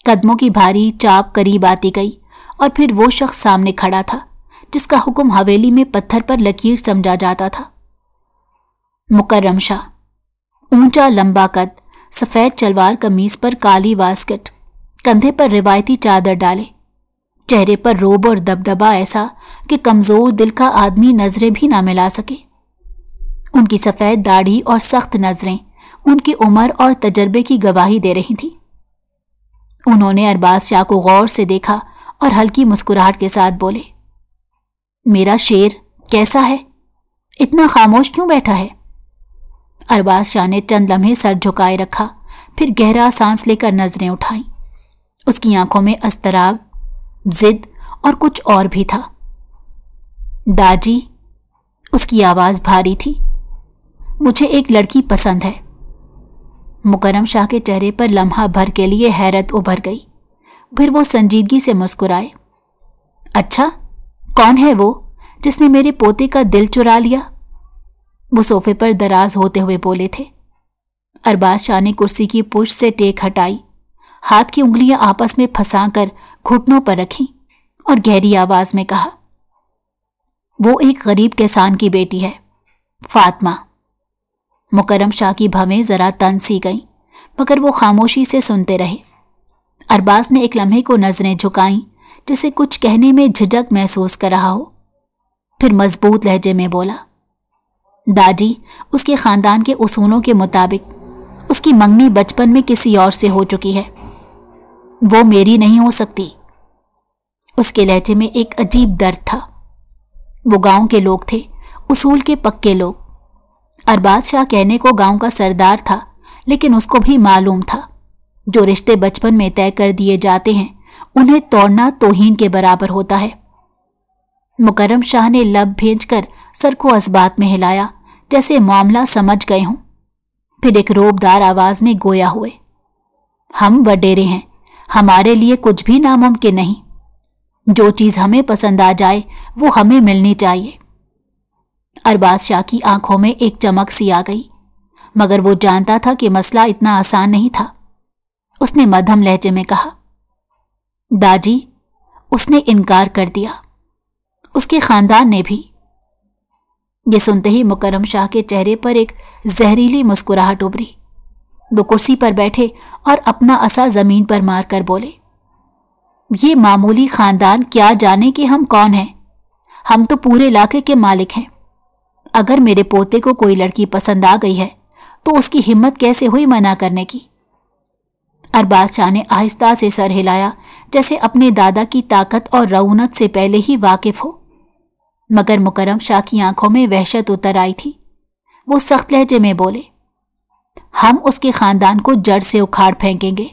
कदमों की भारी चाप करीब आती गई और फिर वो शख्स सामने खड़ा था जिसका हुक्म हवेली में पत्थर पर लकीर समझा जाता था। मुकर्रम शाह, ऊंचा लंबा कद, सफेद चलवार कमीज पर काली वास्कट, कंधे पर रिवायती चादर डाले, चेहरे पर रोब और दबदबा ऐसा कि कमजोर दिल का आदमी नजरें भी ना मिला सके। उनकी सफेद दाढ़ी और सख्त नजरें उनकी उम्र और तजर्बे की गवाही दे रही थी। उन्होंने अरबाज शाह को गौर से देखा और हल्की मुस्कुराहट के साथ बोले, मेरा शेर कैसा है? इतना खामोश क्यों बैठा है? अरबाज शाह ने चंद लम्हे सर झुकाए रखा, फिर गहरा सांस लेकर नजरें उठाई। उसकी आंखों में अस्तराब, जिद और कुछ और भी था। दाजी, उसकी आवाज भारी थी, मुझे एक लड़की पसंद है। मुकर्रम शाह के चेहरे पर लम्हा भर के लिए हैरत उभर गई, फिर वो संजीदगी से मुस्कुराए। अच्छा, कौन है वो? जिसने मेरे पोते का दिल चुरा लिया? वो सोफे पर दराज होते हुए बोले थे। अरबाज शाह ने कुर्सी की पुष्ट से टेक हटाई, हाथ की उंगलियां आपस में फंसाकर घुटनों पर रखी और गहरी आवाज में कहा, वो एक गरीब किसान की बेटी है, फातिमा। मुकर्रम शाह की भवें जरा तन सी गईं, मगर वो खामोशी से सुनते रहे। अरबाज ने एक लम्हे को नजरें झुकाईं, जिसे कुछ कहने में झिझक महसूस कर रहा हो। फिर मजबूत लहजे में बोला, दादी, उसके खानदान के उसूलों के मुताबिक उसकी मंगनी बचपन में किसी और से हो चुकी है, वो मेरी नहीं हो सकती। उसके लहजे में एक अजीब दर्द था। वो गांव के लोग थे, उसूल के पक्के लोग। अरबाज शाह कहने को गांव का सरदार था, लेकिन उसको भी मालूम था जो रिश्ते बचपन में तय कर दिए जाते हैं उन्हें तोड़ना तौहीन के बराबर होता है। मुकर्रम शाह ने लब भेंचकर सर को असबात में हिलाया, जैसे मामला समझ गए हों। फिर एक रोबदार आवाज में गोया हुए, हम वडेरे हैं, हमारे लिए कुछ भी नामुमकिन नहीं। जो चीज हमें पसंद आ जाए वो हमें मिलनी चाहिए। अरबाज शाह की आंखों में एक चमक सी आ गई, मगर वो जानता था कि मसला इतना आसान नहीं था। उसने मध्यम लहजे में कहा, दादी, उसने इनकार कर दिया, उसके खानदान ने भी। ये सुनते ही मुकर्रम शाह के चेहरे पर एक जहरीली मुस्कुराहट उभरी। वो कुर्सी पर बैठे और अपना असा जमीन पर मारकर बोले, ये मामूली खानदान क्या जाने कि हम कौन हैं? हम तो पूरे इलाके के मालिक हैं। अगर मेरे पोते को कोई लड़की पसंद आ गई है तो उसकी हिम्मत कैसे हुई मना करने की? अरबाज शाह ने आहिस्ता से सर हिलाया, जैसे अपने दादा की ताकत और रऊनत से पहले ही वाकिफ हो। मगर मुकर्रम शाह की आंखों में वहशत उतर आई थी। वो सख्त लहजे में बोले, हम उसके खानदान को जड़ से उखाड़ फेंकेंगे,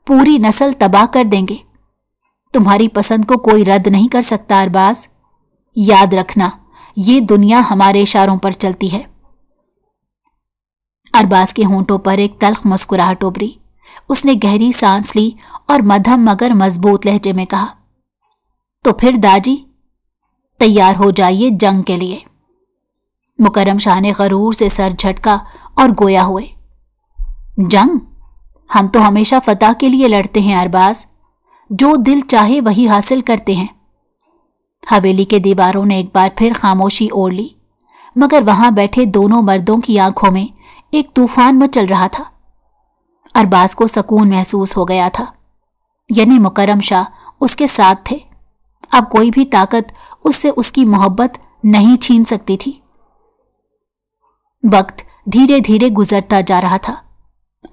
पूरी नस्ल तबाह कर देंगे। तुम्हारी पसंद को कोई रद्द नहीं कर सकता अरबाज। याद रखना, ये दुनिया हमारे इशारों पर चलती है। अरबाज के होंठों पर एक तल्ख मुस्कुराहट उभरी। उसने गहरी सांस ली और मध्यम मगर मजबूत लहजे में कहा, तो फिर दादी, तैयार हो जाइए जंग के लिए। मुकर्रम शाह ने गरूर से सर झटका और गोया हुए, जंग? हम तो हमेशा फतह के लिए लड़ते हैं अरबाज, जो दिल चाहे वही हासिल करते हैं। हवेली के दीवारों ने एक बार फिर खामोशी ओढ़ ली, मगर वहां बैठे दोनों मर्दों की आंखों में एक तूफान मचल रहा था। अरबाज को सुकून महसूस हो गया था, यानी मुकर्रम शाह उसके साथ थे। अब कोई भी ताकत उससे उसकी मोहब्बत नहीं छीन सकती थी। वक्त धीरे धीरे गुजरता जा रहा था।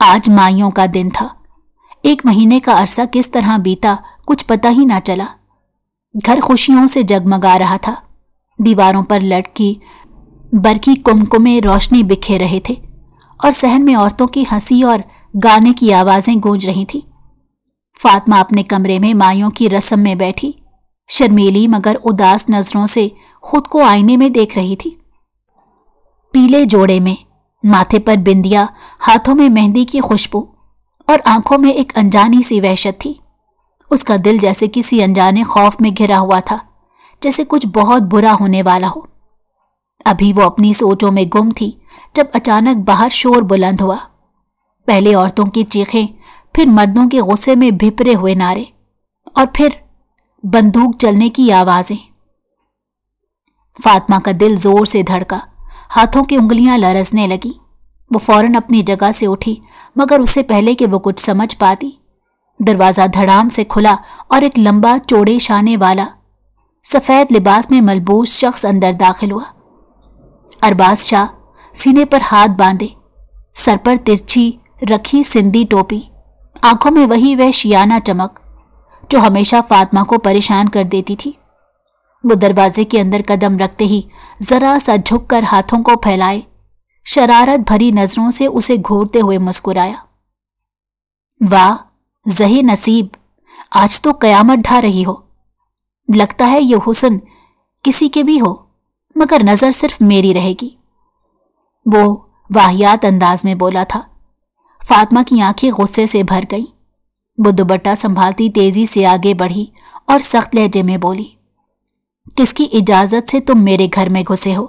आज माइयों का दिन था। 1 महीने का अरसा किस तरह बीता कुछ पता ही ना चला। घर खुशियों से जगमगा रहा था। दीवारों पर लटकी बरकी कुमकुमे रोशनी बिखेर रहे थे और सहन में औरतों की हंसी और गाने की आवाजें गूंज रही थी। फातिमा अपने कमरे में माइयों की रस्म में बैठी, शर्मीली मगर उदास नजरों से खुद को आईने में देख रही थी। पीले जोड़े में, माथे पर बिंदिया, हाथों में मेहंदी की खुशबू और आंखों में एक अनजानी सी वहशत थी। उसका दिल जैसे किसी अनजाने खौफ में घिरा हुआ था, जैसे कुछ बहुत बुरा होने वाला हो। अभी वो अपनी सोचों में गुम थी जब अचानक बाहर शोर बुलंद हुआ। पहले औरतों की चीखें, फिर मर्दों के गुस्से में भिपरे हुए नारे और फिर बंदूक चलने की आवाजें। फातिमा का दिल जोर से धड़का, हाथों की उंगलियां लरसने लगी। वो फौरन अपनी जगह से उठी, मगर उससे पहले कि वो कुछ समझ पाती, दरवाजा धड़ाम से खुला और एक लंबा चौड़े शाने वाला सफेद लिबास में मलबूस शख्स अंदर दाखिल हुआ। अरबाज शाह, सीने पर हाथ बांधे, सर पर तिरछी रखी सिंधी टोपी, आंखों में वही वहशियाना चमक जो हमेशा फातिमा को परेशान कर देती थी। वो दरवाजे के अंदर कदम रखते ही जरा सा झुककर हाथों को फैलाए, शरारत भरी नजरों से उसे घूरते हुए मुस्कुराया। वाह ज़ही नसीब, आज तो कयामत ढा रही हो। लगता है ये हुस्न किसी के भी हो, मगर नजर सिर्फ मेरी रहेगी। वो वाहियात अंदाज में बोला था। फातिमा की आंखें गुस्से से भर गईं। वो दुपट्टा संभालती तेजी से आगे बढ़ी और सख्त लहजे में बोली, किसकी इजाजत से तुम मेरे घर में घुसे हो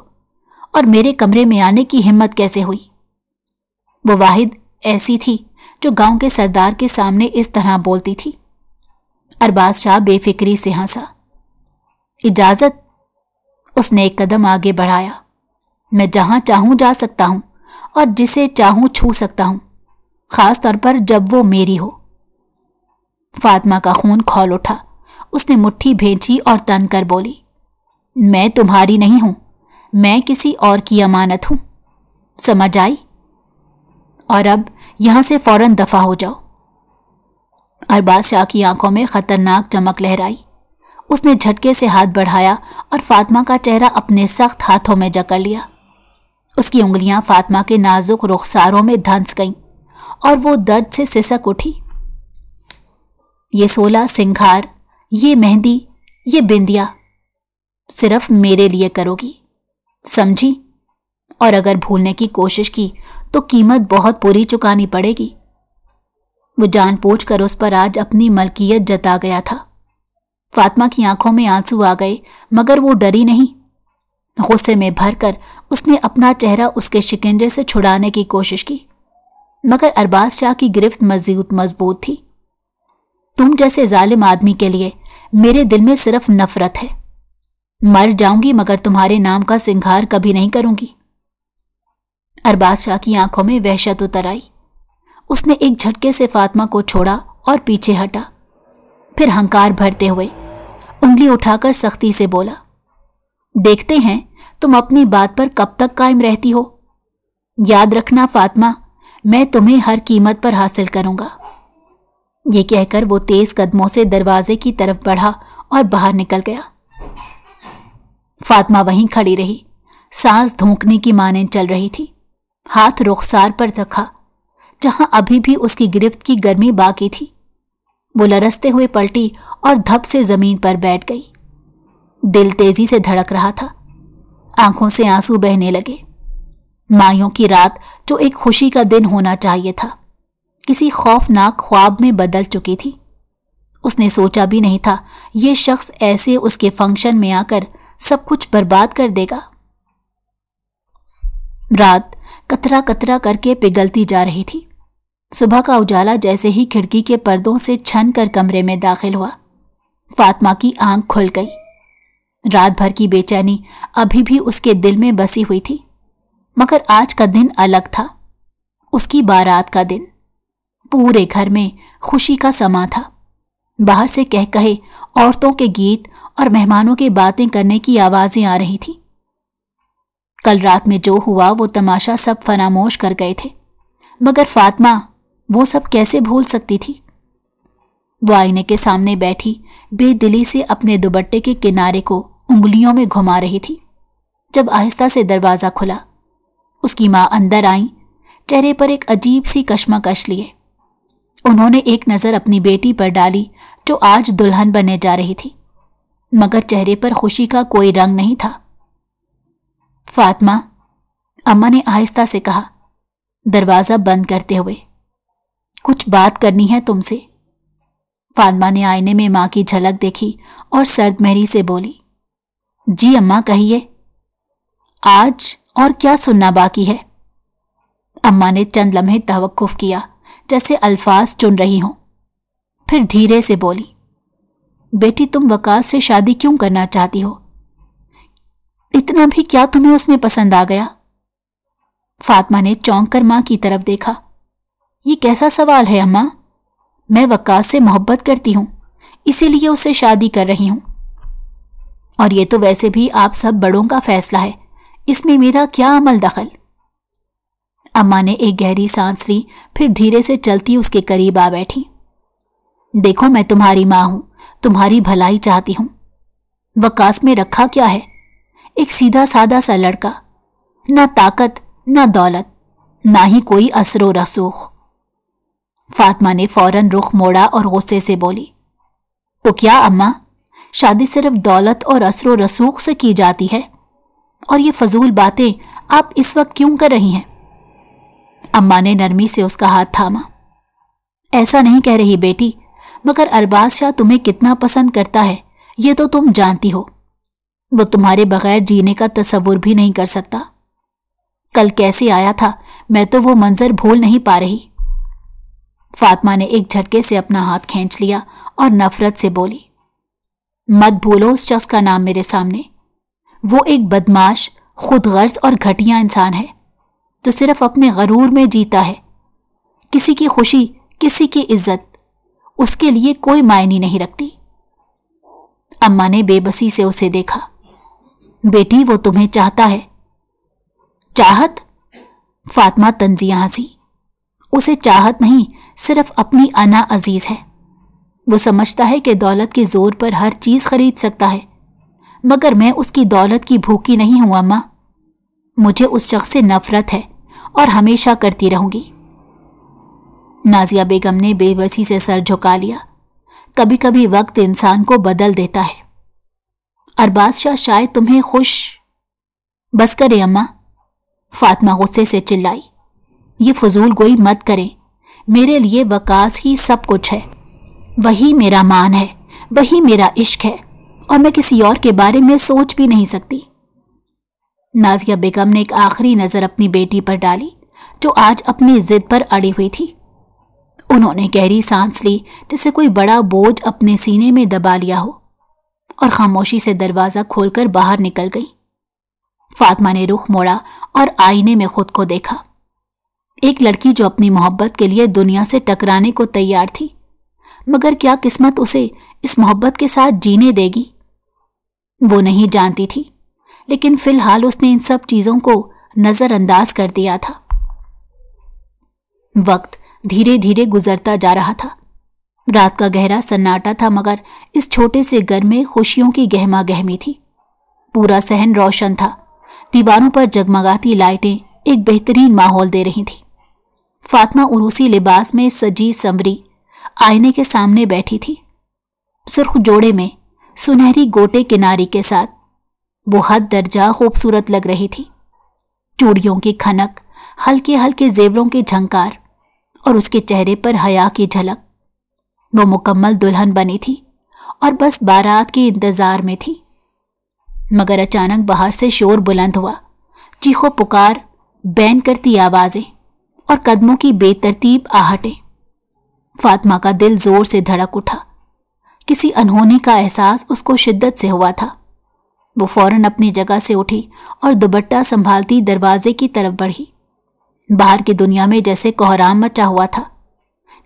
और मेरे कमरे में आने की हिम्मत कैसे हुई? वो वाहिद ऐसी थी जो गांव के सरदार के सामने इस तरह बोलती थी। अरबाज शाह बेफिक्री से हंसा। इजाजत? उसने एक कदम आगे बढ़ाया। मैं जहां चाहूं जा सकता हूं और जिसे चाहूं छू सकता हूं, खास तौर पर जब वो मेरी हो। फातिमा का खून खौल उठा। उसने मुट्ठी भेजी और तन कर बोली, मैं तुम्हारी नहीं हूं, मैं किसी और की अमानत हूं। समझ आई? और अब यहां से फौरन दफा हो जाओ। अरबाज शाह की आंखों में खतरनाक चमक लहराई। उसने झटके से हाथ बढ़ाया और फातिमा का चेहरा अपने सख्त हाथों में जकड़ लिया। उसकी उंगलियां फातिमा के नाजुक रुखसारों में धंस गईं और वो दर्द से सिसक उठी। ये 16 सिंगार, ये मेहंदी, ये बिंदिया सिर्फ मेरे लिए करोगी, समझी? और अगर भूलने की कोशिश की तो कीमत बहुत बुरी चुकानी पड़ेगी। वो जानबूझकर उस पर आज अपनी मलकियत जता गया था। फातिमा की आंखों में आंसू आ गए, मगर वो डरी नहीं। गुस्से में भरकर उसने अपना चेहरा उसके शिकंजे से छुड़ाने की कोशिश की, मगर अरबाज शाह की गिरफ्त मजबूत थी। तुम जैसे जालिम आदमी के लिए मेरे दिल में सिर्फ नफरत है। मर जाऊंगी मगर तुम्हारे नाम का सिंगार कभी नहीं करूंगी। अरबाज शाह की आंखों में वहशत उतर आई। उसने एक झटके से फातिमा को छोड़ा और पीछे हटा। फिर हंकार भरते हुए उंगली उठाकर सख्ती से बोला, देखते हैं तुम अपनी बात पर कब तक कायम रहती हो। याद रखना फातिमा, मैं तुम्हें हर कीमत पर हासिल करूंगा। ये कहकर वो तेज कदमों से दरवाजे की तरफ बढ़ा और बाहर निकल गया। फातिमा वहीं खड़ी रही, सांस धोंकने की मानें चल रही थी। हाथ रुखसार पर रखा जहां अभी भी उसकी गिरफ्त की गर्मी बाकी थी। वो लरसते हुए पलटी और धप से जमीन पर बैठ गई। दिल तेजी से धड़क रहा था, आंखों से आंसू बहने लगे। मायूं की रात जो एक खुशी का दिन होना चाहिए था, किसी खौफनाक ख्वाब में बदल चुकी थी। उसने सोचा भी नहीं था ये शख्स ऐसे उसके फंक्शन में आकर सब कुछ बर्बाद कर देगा। रात कतरा कतरा करके पिघलती जा रही थी। सुबह का उजाला जैसे ही खिड़की के पर्दों से छन कर कमरे में दाखिल हुआ, फातिमा की आंख खुल गई। रात भर की बेचैनी अभी भी उसके दिल में बसी हुई थी, मगर आज का दिन अलग था। उसकी बारात का दिन। पूरे घर में खुशी का समा था। बाहर से कह कहे औरतों के गीत और मेहमानों के बातें करने की आवाजें आ रही थी। कल रात में जो हुआ वो तमाशा सब फरामोश कर गए थे, मगर फातिमा वो सब कैसे भूल सकती थी? वो आईने के सामने बैठी बेदिली से अपने दुपट्टे के किनारे को उंगलियों में घुमा रही थी जब आहिस्ता से दरवाजा खुला। उसकी मां अंदर आई, चेहरे पर एक अजीब सी कश्मकश लिए। उन्होंने एक नजर अपनी बेटी पर डाली जो आज दुल्हन बनने जा रही थी, मगर चेहरे पर खुशी का कोई रंग नहीं था। फातिमा, अम्मा ने आहिस्ता से कहा, दरवाजा बंद करते हुए। कुछ बात करनी है तुमसे। फातिमा ने आईने में मां की झलक देखी और सर्द महरी से बोली, जी अम्मा कहिए। आज और क्या सुनना बाकी है? अम्मा ने चंद लम्हे तवक्कुफ किया, जैसे अल्फाज चुन रही हों। फिर धीरे से बोली, बेटी तुम वकास से शादी क्यों करना चाहती हो? इतना भी क्या तुम्हें उसमें पसंद आ गया? फातिमा ने चौंक कर मां की तरफ देखा। ये कैसा सवाल है अम्मा? मैं वकास से मोहब्बत करती हूं, इसीलिए उससे शादी कर रही हूं। और ये तो वैसे भी आप सब बड़ों का फैसला है, इसमें मेरा क्या अमल दखल? अम्मा ने एक गहरी सांस ली, फिर धीरे से चलती उसके करीब आ बैठी। देखो, मैं तुम्हारी मां हूं, तुम्हारी भलाई चाहती हूं। वकास में रखा क्या है? एक सीधा सादा सा लड़का, ना ताकत ना दौलत, ना ही कोई असरो रसूख। फातिमा ने फौरन रुख मोड़ा और गुस्से से बोली, तो क्या अम्मा, शादी सिर्फ दौलत और असरो रसूख से की जाती है? और ये फजूल बातें आप इस वक्त क्यों कर रही हैं? अम्मा ने नरमी से उसका हाथ थामा। ऐसा नहीं कह रही बेटी, मगर अरबाज शाह तुम्हें कितना पसंद करता है ये तो तुम जानती हो। वो तुम्हारे बगैर जीने का तसव्वुर भी नहीं कर सकता। कल कैसे आया था, मैं तो वो मंजर भूल नहीं पा रही। फातिमा ने एक झटके से अपना हाथ खींच लिया और नफरत से बोली, मत भूलो उस शख्स का नाम मेरे सामने। वो एक बदमाश, खुदगर्ज और घटिया इंसान है जो सिर्फ अपने गरूर में जीता है। किसी की खुशी, किसी की इज्जत उसके लिए कोई मायने नहीं रखती। अम्मा ने बेबसी से उसे देखा। बेटी, वो तुम्हें चाहता है। चाहत? फातिमा तंजिया हंसी। उसे चाहत नहीं, सिर्फ अपनी अना अजीज है। वो समझता है कि दौलत के जोर पर हर चीज खरीद सकता है, मगर मैं उसकी दौलत की भूखी नहीं हूं अम्मा। मुझे उस शख्स से नफरत है और हमेशा करती रहूंगी। नाजिया बेगम ने बेबसी से सर झुका लिया। कभी कभी वक्त इंसान को बदल देता है। अरबाज शाह शायद तुम्हें खुश। बस करें अम्मा, फातिमा गुस्से से चिल्लाई। ये फजूल गोई मत करें। मेरे लिए वकास ही सब कुछ है। वही मेरा मान है, वही मेरा इश्क है, और मैं किसी और के बारे में सोच भी नहीं सकती। नाजिया बेगम ने एक आखिरी नजर अपनी बेटी पर डाली जो आज अपनी जिद पर अड़ी हुई थी। उन्होंने गहरी सांस ली, जैसे कोई बड़ा बोझ अपने सीने में दबा लिया हो, और खामोशी से दरवाजा खोलकर बाहर निकल गई। फातिमा ने रुख मोड़ा और आईने में खुद को देखा। एक लड़की जो अपनी मोहब्बत के लिए दुनिया से टकराने को तैयार थी, मगर क्या किस्मत उसे इस मोहब्बत के साथ जीने देगी? वो नहीं जानती थी, लेकिन फिलहाल उसने इन सब चीजों को नजरअंदाज कर दिया था। वक्त धीरे धीरे गुजरता जा रहा था। रात का गहरा सन्नाटा था, मगर इस छोटे से घर में खुशियों की गहमा गहमी थी। पूरा सहन रोशन था। दीवारों पर जगमगाती लाइटें एक बेहतरीन माहौल दे रही थी। फातिमा उरूसी लिबास में सजी संवरी आईने के सामने बैठी थी। सुर्ख जोड़े में सुनहरी गोटे किनारी के साथ वो हद दर्जा खूबसूरत लग रही थी। चूड़ियों की खनक, हल्के हल्के जेवरों की झंकार और उसके चेहरे पर हया की झलक। वो मुकम्मल दुल्हन बनी थी और बस बारात के इंतजार में थी। मगर अचानक बाहर से शोर बुलंद हुआ। चीखो पुकार, बैन करती आवाजें और कदमों की बेतरतीब आहटें। फातिमा का दिल जोर से धड़क उठा। किसी अनहोनी का एहसास उसको शिद्दत से हुआ था। वो फौरन अपनी जगह से उठी और दुपट्टा संभालती दरवाजे की तरफ बढ़ी। बाहर की दुनिया में जैसे कोहराम मचा हुआ था।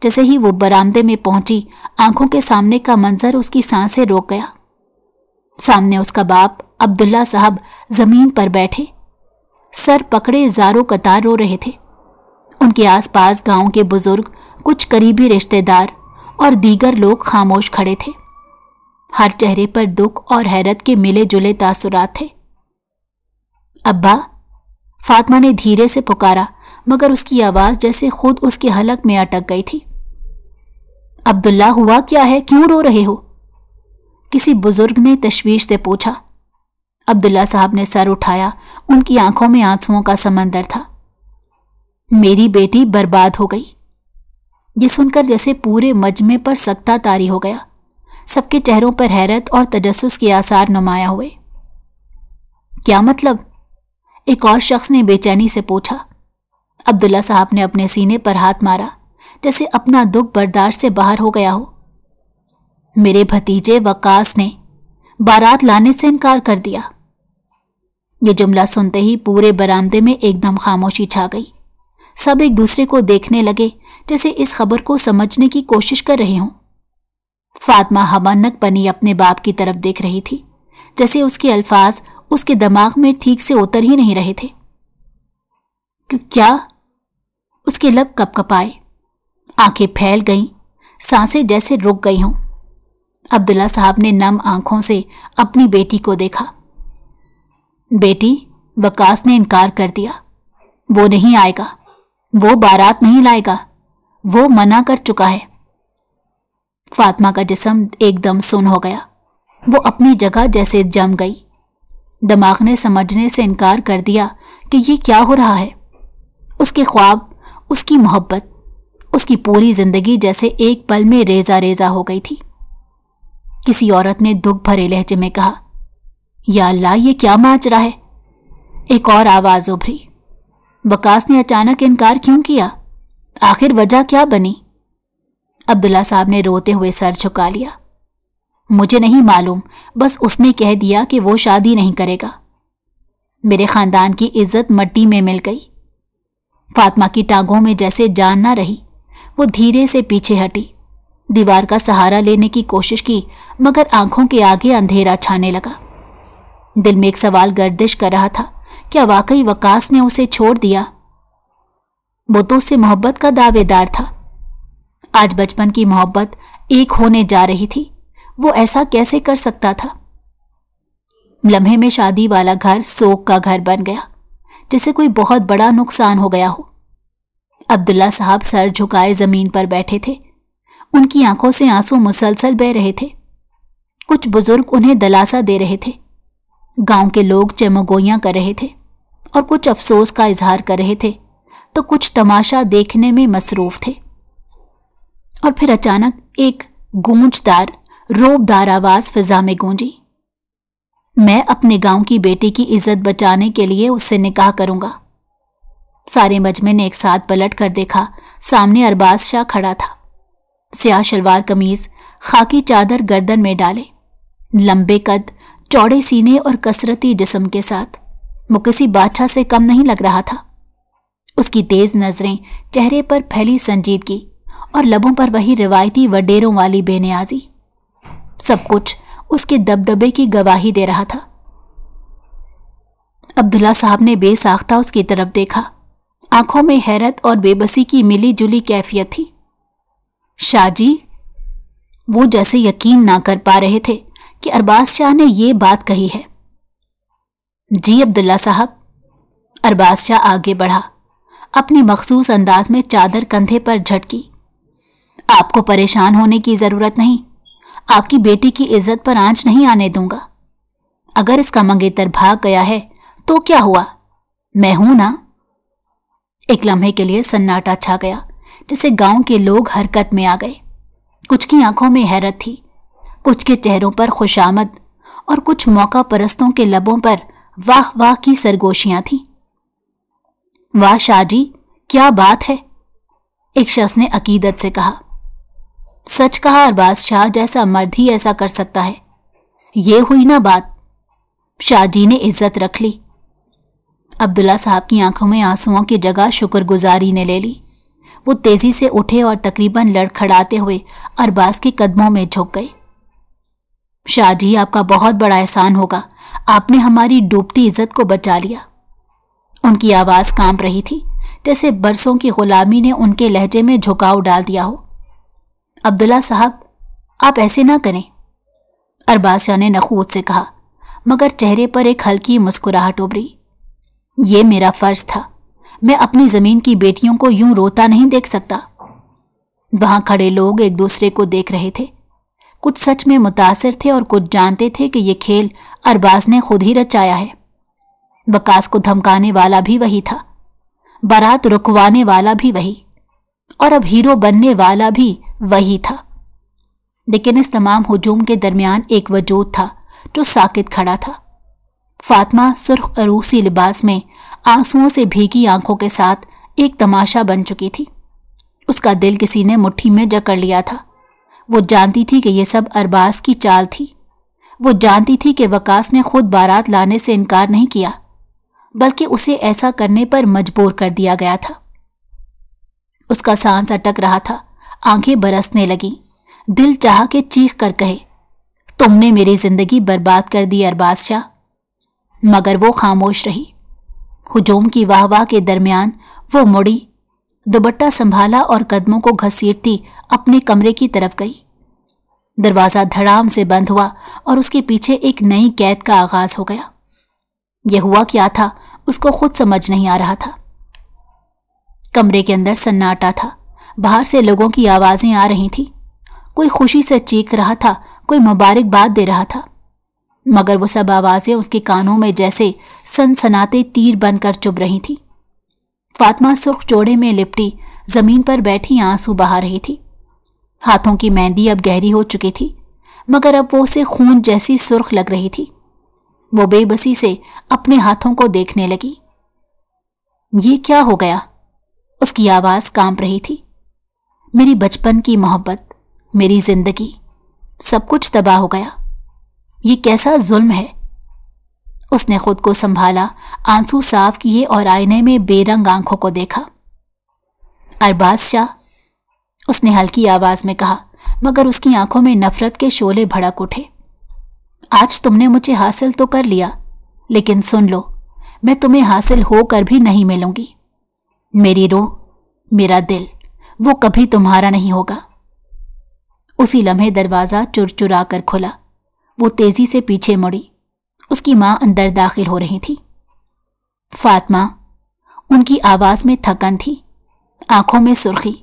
जैसे ही वो बरामदे में पहुंची, आंखों के सामने का मंजर उसकी सांसें रोक गया। सामने उसका बाप अब्दुल्ला साहब जमीन पर बैठे, सर पकड़े जारो कतार रो रहे थे। उनके आसपास गांव के बुजुर्ग, कुछ करीबी रिश्तेदार और दीगर लोग खामोश खड़े थे। हर चेहरे पर दुख और हैरत के मिले जुले तासुरात थे। अब्बा, फातिमा ने धीरे से पुकारा, मगर उसकी आवाज जैसे खुद उसके हलक में अटक गई थी। अब्दुल्ला, हुआ क्या है, क्यों रो रहे हो? किसी बुजुर्ग ने तशवीश से पूछा। अब्दुल्ला साहब ने सर उठाया। उनकी आंखों में आंसुओं का समंदर था। मेरी बेटी बर्बाद हो गई। ये सुनकर जैसे पूरे मजमे पर सख्ता तारी हो गया। सबके चेहरों पर हैरत और तजस्सुस के आसार नुमाया हुए। क्या मतलब? एक और शख्स ने बेचैनी से पूछा। अब्दुल्ला साहब ने अपने सीने पर हाथ मारा, जैसे अपना दुख बर्दाश्त से बाहर हो गया हो। मेरे भतीजे वकास ने बारात लाने से इनकार कर दिया। ये जुमला सुनते ही पूरे बरामदे में एकदम खामोशी छा गई। सब एक दूसरे को देखने लगे, जैसे इस खबर को समझने की कोशिश कर रहे हों। फातिमा हवानक बनी अपने बाप की तरफ देख रही थी, जैसे उसके अल्फाज उसके दिमाग में ठीक से उतर ही नहीं रहे थे। क्या? उसके लब कपकपाए, आंखें फैल गईं, सांसें जैसे रुक गई हों। अब्दुल्ला साहब ने नम आंखों से अपनी बेटी को देखा। बेटी, वकास ने इनकार कर दिया। वो नहीं आएगा, वो बारात नहीं लाएगा, वो मना कर चुका है। फातिमा का जिस्म एकदम सुन हो गया। वो अपनी जगह जैसे जम गई। दिमाग ने समझने से इनकार कर दिया कि ये क्या हो रहा है। उसके ख्वाब, उसकी मोहब्बत, उसकी पूरी जिंदगी जैसे एक पल में रेजा रेजा हो गई थी। किसी औरत ने दुख भरे लहजे में कहा, یا اللہ یہ کیا ماچ رہا ہے؟ ایک اور آواز ابھری۔ وقاص نے اچانک انکار کیوں کیا؟ آخر وجہ کیا بنی؟ عبداللہ صاحب نے روتے ہوئے سر جھکا لیا۔ مجھے نہیں معلوم، بس اس نے کہہ دیا کہ وہ شادی نہیں کرے گا۔ میرے خاندان کی عزت مٹی میں مل گئی۔ فاطمہ کی ٹانگوں میں جیسے جان نہ رہی۔ وہ دھیرے سے پیچھے ہٹی، دیوار کا سہارا لینے کی کوشش کی، مگر آنکھوں کے آگے اندھیرا چھانے لگا۔ دل میں ایک سوال گردش کر رہا تھا، کیا واقعی وقاص نے اسے چھوڑ دیا؟ وہ تو اس سے محبت کا دعوے دار تھا۔ آج بچپن کی محبت ایک ہونے جا رہی تھی، وہ ایسا کیسے کر سکتا تھا؟ لمحے میں شادی والا گھر سوگ کا گھر بن گیا، جسے کوئی بہت بڑا نقصان ہو گیا ہو۔ عبداللہ صاحب سر جھکائے زمین پر بیٹھے تھے، ان کی آنکھوں سے آنسو مسلسل بہہ رہے تھے۔ کچھ بزرگ انہیں دلاسا دے رہے تھے، گاؤں کے لوگ چمگویاں کر رہے تھے اور کچھ افسوس کا اظہار کر رہے تھے، تو کچھ تماشا دیکھنے میں مصروف تھے۔ اور پھر اچانک ایک گونجدار روبدار آواز فضا میں گونجی، میں اپنے گاؤں کی بیٹی کی عزت بچانے کے لیے اس سے نکاح کروں گا۔ سارے مجمع نے ایک ساتھ پلٹ کر دیکھا، سامنے ارباز شاہ کھڑا تھا، سیاہ شلوار قمیض، خاکی چادر گردن میں ڈالے، لمبے قد، چوڑے سینے اور کثرتی جسم کے ساتھ وہ کسی بادشاہ سے کم نہیں لگ رہا تھا۔ اس کی تیز نظریں، چہرے پر پھیلی سنجیدگی اور لبوں پر وہی روایتی وڈیروں والی بے نیازی، سب کچھ اس کے دبدبے کی گواہی دے رہا تھا۔ عبداللہ صاحب نے بے ساختہ اس کی طرف دیکھا، آنکھوں میں حیرت اور بے بسی کی ملی جلی کیفیت تھی۔ شاہ جی، وہ جیسے یقین نہ کر پا رہے تھے کہ ارباز شاہ نے یہ بات کہی ہے۔ جی عبداللہ صاحب۔ ارباز شاہ آگے بڑھا، اپنی مخصوص انداز میں چادر کندھے پر جھٹکی۔ آپ کو پریشان ہونے کی ضرورت نہیں، آپ کی بیٹی کی عزت پر آنچ نہیں آنے دوں گا۔ اگر اس کا منگیتر بھاگ گیا ہے تو کیا ہوا، میں ہوں نا۔ ایک لمحے کے لیے سناٹا چھا گیا، جسے گاؤں کے لوگ حرکت میں آ گئے۔ کچھ کی آنکھوں میں حیرت تھی، کچھ کے چہروں پر خوشامد اور کچھ موقع پرستوں کے لبوں پر واہ واہ کی سرگوشیاں تھیں۔ واہ شاہ جی، کیا بات ہے، ایک شخص نے عقیدت سے کہا۔ سچ کہا ارباز شاہ، جیسا مرد ہی ایسا کر سکتا ہے۔ یہ ہوئی نا بات، شاہ جی نے عزت رکھ لی۔ عبداللہ صاحب کی آنکھوں میں آنسوؤں کی جگہ شکر گزاری نے لے لی۔ وہ تیزی سے اٹھے اور تقریباً لڑکھڑاتے ہوئے ارباز کے قدموں میں جھک گئے۔ شاہ جی، آپ کا بہت بڑا احسان ہوگا، آپ نے ہماری ڈوبتی عزت کو بچا لیا۔ ان کی آواز کانپ رہی تھی، جیسے برسوں کی غلامی نے ان کے لہجے میں جھکاؤ ڈال دیا ہو۔ عبداللہ صاحب، آپ ایسے نہ کریں، ارباز شاہ نے نخوت سے کہا، مگر چہرے پر ایک ہلکی مسکراہٹ ابھری۔ یہ میرا فرض تھا، میں اپنی زمین کی بیٹیوں کو یوں روتا نہیں دیکھ سکتا۔ وہاں کھڑے لوگ ایک دوسرے کو دیکھ رہے تھے، کچھ سچ میں متاثر تھے اور کچھ جانتے تھے کہ یہ کھیل ارباز نے خود ہی رچایا ہے۔ وقاص کو دھمکانے والا بھی وہی تھا، بارات رکوانے والا بھی وہی، اور اب ہیرو بننے والا بھی وہی تھا۔ لیکن اس تمام ہجوم کے درمیان ایک وجود تھا جو ساکت کھڑا تھا۔ فاطمہ سرخ عروسی لباس میں آنسوؤں سے بھیگی آنکھوں کے ساتھ ایک تماشا بن چکی تھی۔ اس کا دل کسی نے مٹھی میں جکڑ لیا تھا۔ وہ جانتی تھی کہ یہ سب ارباز کی چال تھی۔ وہ جانتی تھی کہ وقاص نے خود بارات لانے سے انکار نہیں کیا، بلکہ اسے ایسا کرنے پر مجبور کر دیا گیا تھا۔ اس کا سانس اٹک رہا تھا، آنکھیں برسنے لگیں، دل چاہا کہ چیخ کر کہے، تم نے میری زندگی برباد کر دی ارباز شاہ، مگر وہ خاموش رہی۔ ہجوم کی واہ واہ کے درمیان وہ مڑی، دوپٹہ سنبھالا اور قدموں کو گھسیٹتی اپنے کمرے کی طرف گئی۔ دروازہ دھڑام سے بند ہوا اور اس کے پیچھے ایک نئی قید کا آغاز ہو گیا۔ یہ ہوا کیا تھا اس کو خود سمجھ نہیں آ رہا تھا۔ کمرے کے اندر سناٹا تھا، باہر سے لوگوں کی آوازیں آ رہی تھیں، کوئی خوشی سے چیخ رہا تھا، کوئی مبارکباد دے رہا تھا، مگر وہ سب آوازیں اس کے کانوں میں جیسے سنسناتے تیر بن کر چبھ رہی تھی۔ فاطمہ سرخ چوڑے میں لپٹی زمین پر بیٹھی آنسو بہا رہی تھی۔ ہاتھوں کی مہندی اب گہری ہو چکی تھی، مگر اب وہ اسے خون جیسی سرخ لگ رہی تھی۔ वो बेबसी से अपने हाथों को देखने लगी। ये क्या हो गया? उसकी आवाज कांप रही थी। मेरी बचपन की मोहब्बत, मेरी जिंदगी, सब कुछ तबाह हो गया। ये कैसा जुल्म है? उसने खुद को संभाला, आंसू साफ किए और आईने में बेरंग आंखों को देखा। अरबाज शाह, उसने हल्की आवाज में कहा, मगर उसकी आंखों में नफरत के शोले भड़क उठे। आज तुमने मुझे हासिल तो कर लिया, लेकिन सुन लो, मैं तुम्हें हासिल होकर भी नहीं मिलूंगी। मेरी रूह, मेरा दिल, वो कभी तुम्हारा नहीं होगा। उसी लम्हे दरवाजा चुरचुरा कर खुला। वो तेजी से पीछे मुड़ी। उसकी मां अंदर दाखिल हो रही थी। फातिमा, उनकी आवाज में थकन थी, आंखों में सुर्खी।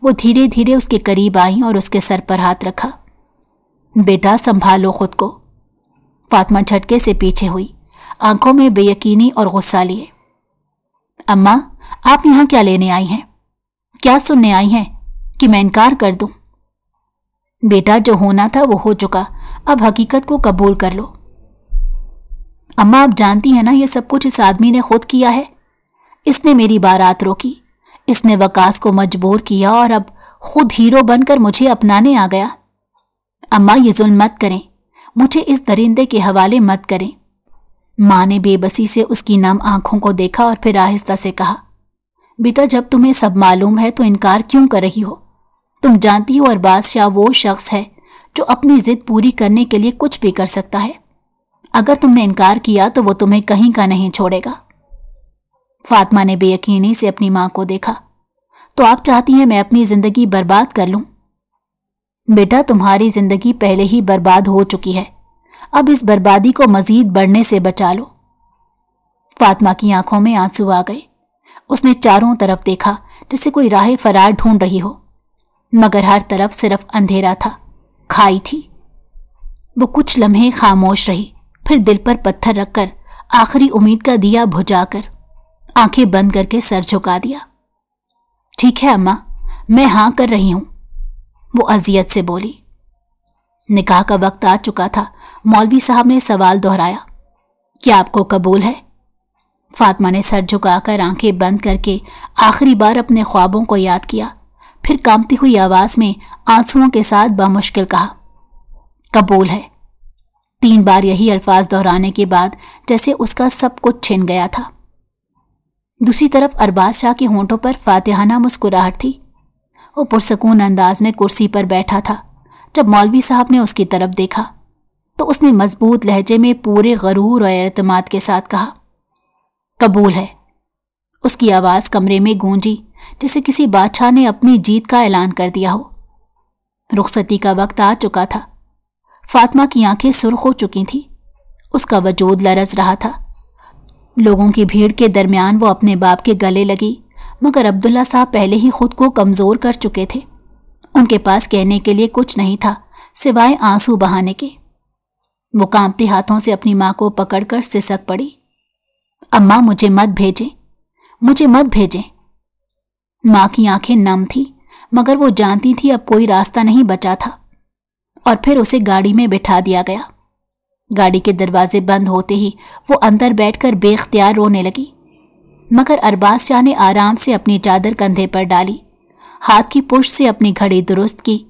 वो धीरे धीरे उसके करीब आई और उसके सर पर हाथ रखा। बेटा, संभालो खुद को। फातिमा झटके से पीछे हुई, आंखों में बेयकीनी और गुस्सा लिए। अम्मा, आप यहां क्या लेने आई हैं? क्या सुनने आई हैं कि मैं इनकार कर दूं? बेटा, जो होना था वो हो चुका, अब हकीकत को कबूल कर लो। अम्मा, आप जानती हैं ना, ये सब कुछ इस आदमी ने खुद किया है। इसने मेरी बारात रोकी, इसने वकास को मजबूर किया और अब खुद हीरो बनकर मुझे अपनाने आ गया। अम्मा, ये जुल्म मत करें, मुझे इस दरिंदे के हवाले मत करें। मां ने बेबसी से उसकी नम आंखों को देखा और फिर आहिस्ता से कहा, बेटा, जब तुम्हें सब मालूम है तो इनकार क्यों कर रही हो? तुम जानती हो अरबाज शाह वो शख्स है जो अपनी जिद पूरी करने के लिए कुछ भी कर सकता है। अगर तुमने इनकार किया तो वो तुम्हें कहीं का नहीं छोड़ेगा। फातिमा ने बेयकीनी से अपनी मां को देखा। तो आप चाहती हैं मैं अपनी जिंदगी बर्बाद कर लूं? बेटा, तुम्हारी जिंदगी पहले ही बर्बाद हो चुकी है, अब इस बर्बादी को मजीद बढ़ने से बचा लो। फातिमा की आंखों में आंसू आ गए। उसने चारों तरफ देखा जैसे कोई राह फरार ढूंढ रही हो, मगर हर तरफ सिर्फ अंधेरा था, खाई थी। वो कुछ लम्हे खामोश रही, फिर दिल पर पत्थर रखकर, आखिरी उम्मीद का दिया बुझाकर, आंखें बंद करके सर झुका दिया। ठीक है अम्मा, मैं हां कर रही हूं, वो अजियत से बोली। निकाह का वक्त आ चुका था। मौलवी साहब ने सवाल दोहराया, क्या आपको कबूल है? फातिमा ने सर झुकाकर आंखें बंद करके आखिरी बार अपने ख्वाबों को याद किया, फिर कांपती हुई आवाज में आंसुओं के साथ बामुश्किल कहा, कबूल है। 3 बार यही अल्फाज दोहराने के बाद जैसे उसका सब कुछ छिन गया था। दूसरी तरफ अरबाज शाह के होंठों पर फातिहाना मुस्कुराहट थी। वो पुरसकून अंदाज में कुर्सी पर बैठा था। जब मौलवी साहब ने उसकी तरफ देखा तो उसने मजबूत लहजे में पूरे गरूर और एतमाद के साथ कहा, कबूल है। उसकी आवाज कमरे में गूंजी जैसे किसी बादशाह ने अपनी जीत का ऐलान कर दिया हो। रुखसती का वक्त आ चुका था। फातिमा की आंखें सुर्ख हो चुकी थीं। उसका वजूद लरज रहा था। लोगों की भीड़ के दरमियान वो अपने बाप के गले लगी, मगर अब्दुल्ला साहब पहले ही खुद को कमजोर कर चुके थे। उनके पास कहने के लिए कुछ नहीं था सिवाय आंसू बहाने के। वो कांपते हाथों से अपनी मां को पकड़कर सिसक पड़ी। अम्मा, मुझे मत भेजें, मुझे मत भेजें। मां की आंखें नम थी, मगर वो जानती थी अब कोई रास्ता नहीं बचा था। और फिर उसे गाड़ी में बिठा दिया गया। गाड़ी के दरवाजे बंद होते ही वो अंदर बैठकर बेख्तियार रोने लगी, मगर अरबाज शाह ने आराम से अपनी चादर कंधे पर डाली, हाथ की पुष्ट से अपनी घड़ी दुरुस्त की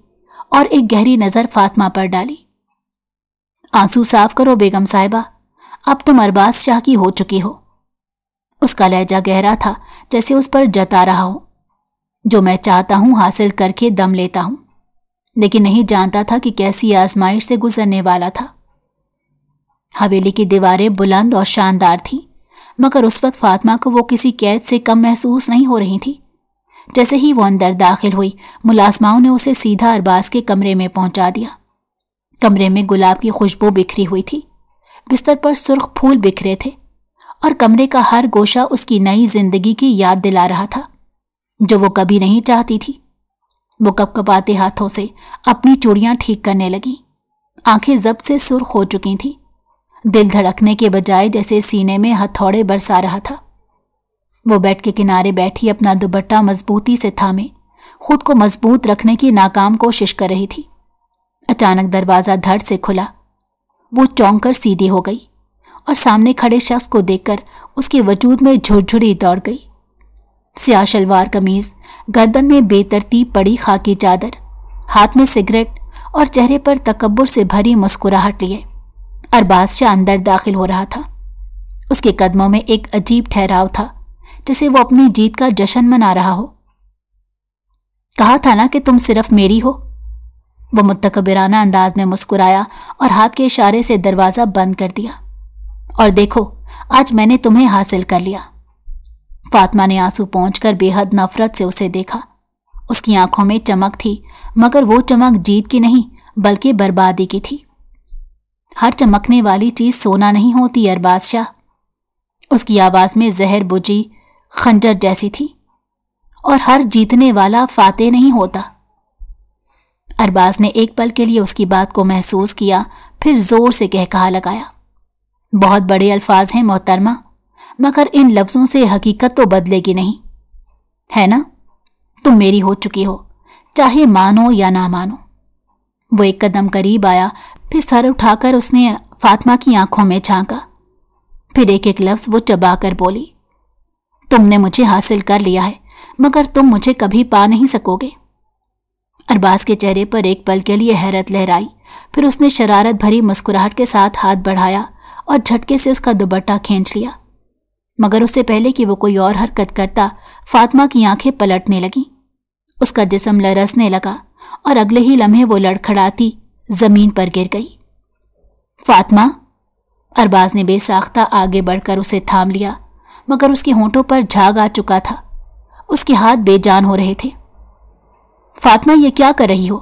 और एक गहरी नजर फातिमा पर डाली। आंसू साफ करो बेगम साहिबा, अब तुम अरबाज शाह की हो चुकी हो। उसका लहजा गहरा था, जैसे उस पर जता रहा हो, जो मैं चाहता हूं हासिल करके दम लेता हूं, लेकिन नहीं जानता था कि कैसी आजमाइश से गुजरने वाला था। हवेली की दीवारें बुलंद और शानदार थीं, मगर उस वक्त फातिमा को वो किसी कैद से कम महसूस नहीं हो रही थी। जैसे ही वो अंदर दाखिल हुई, मुलाजमाओं ने उसे सीधा अरबाज के कमरे में पहुंचा दिया। कमरे में गुलाब की खुशबू बिखरी हुई थी, बिस्तर पर सुर्ख फूल बिखरे थे और कमरे का हर गोशा उसकी नई जिंदगी की याद दिला रहा था, जो वो कभी नहीं चाहती थी। वो कपकपाते हाथों से अपनी चूड़ियां ठीक करने लगी। आंखें जब्त से सुर्ख हो चुकी थीं। दिल धड़कने के बजाय जैसे सीने में हथौड़े बरसा रहा था। वो बेड के किनारे बैठी अपना दुपट्टा मजबूती से थामे खुद को मजबूत रखने की नाकाम कोशिश कर रही थी। अचानक दरवाजा धड़ से खुला। वो चौंक कर सीधी हो गई। और सामने खड़े शख्स को देखकर उसके वजूद में झुरझुरी दौड़ गई। स्याह शलवार कमीज, गर्दन में बेतरतीब पड़ी खाकी चादर, हाथ में सिगरेट और चेहरे पर तकब्बुर से भरी मुस्कुराहट लिए अरबाज शाह अंदर दाखिल हो रहा था। उसके कदमों में एक अजीब ठहराव था, जैसे वो अपनी जीत का जश्न मना रहा हो। कहा था ना कि तुम सिर्फ मेरी हो। वो मुतकब्बिराना अंदाज में मुस्कुराया और हाथ के इशारे से दरवाजा बंद कर दिया। और देखो, आज मैंने तुम्हें हासिल कर लिया। फातिमा ने आंसू पोंछकर बेहद नफरत से उसे देखा। उसकी आंखों में चमक थी, मगर वो चमक जीत की नहीं बल्कि बर्बादी की थी। हर चमकने वाली चीज सोना नहीं होती अरबाज शाह। उसकी आवाज में जहर बुझी खंजर जैसी थी। और हर जीतने वाला फातेह नहीं होता। अरबाज ने एक पल के लिए उसकी बात को महसूस किया, फिर जोर से कहकहा लगाया। बहुत बड़े अल्फाज हैं मोहतरमा, मगर इन लफ्जों से हकीकत तो बदलेगी नहीं, है ना? तुम मेरी हो चुकी हो, चाहे मानो या ना मानो। वो एक कदम करीब आया, फिर सर उठाकर उसने फातिमा की आंखों में झांका। फिर एक एक लफ्ज वो चबाकर बोली, तुमने मुझे हासिल कर लिया है, मगर तुम मुझे कभी पा नहीं सकोगे। अरबाज के चेहरे पर एक पल के लिए हैरत लहराई, फिर उसने शरारत भरी मुस्कुराहट के साथ हाथ बढ़ाया और झटके से उसका दुपट्टा खींच लिया। मगर उससे पहले कि वो कोई और हरकत करता, फातिमा की आंखें पलटने लगीं। उसका जिस्म लरसने लगा और अगले ही लम्हे वो लड़खड़ाती जमीन पर गिर गई। फातिमा! अरबाज ने बेसाख्ता आगे बढ़कर उसे थाम लिया, मगर उसके होंठों पर झाग आ चुका था। उसके हाथ बेजान हो रहे थे। फातिमा, ये क्या कर रही हो?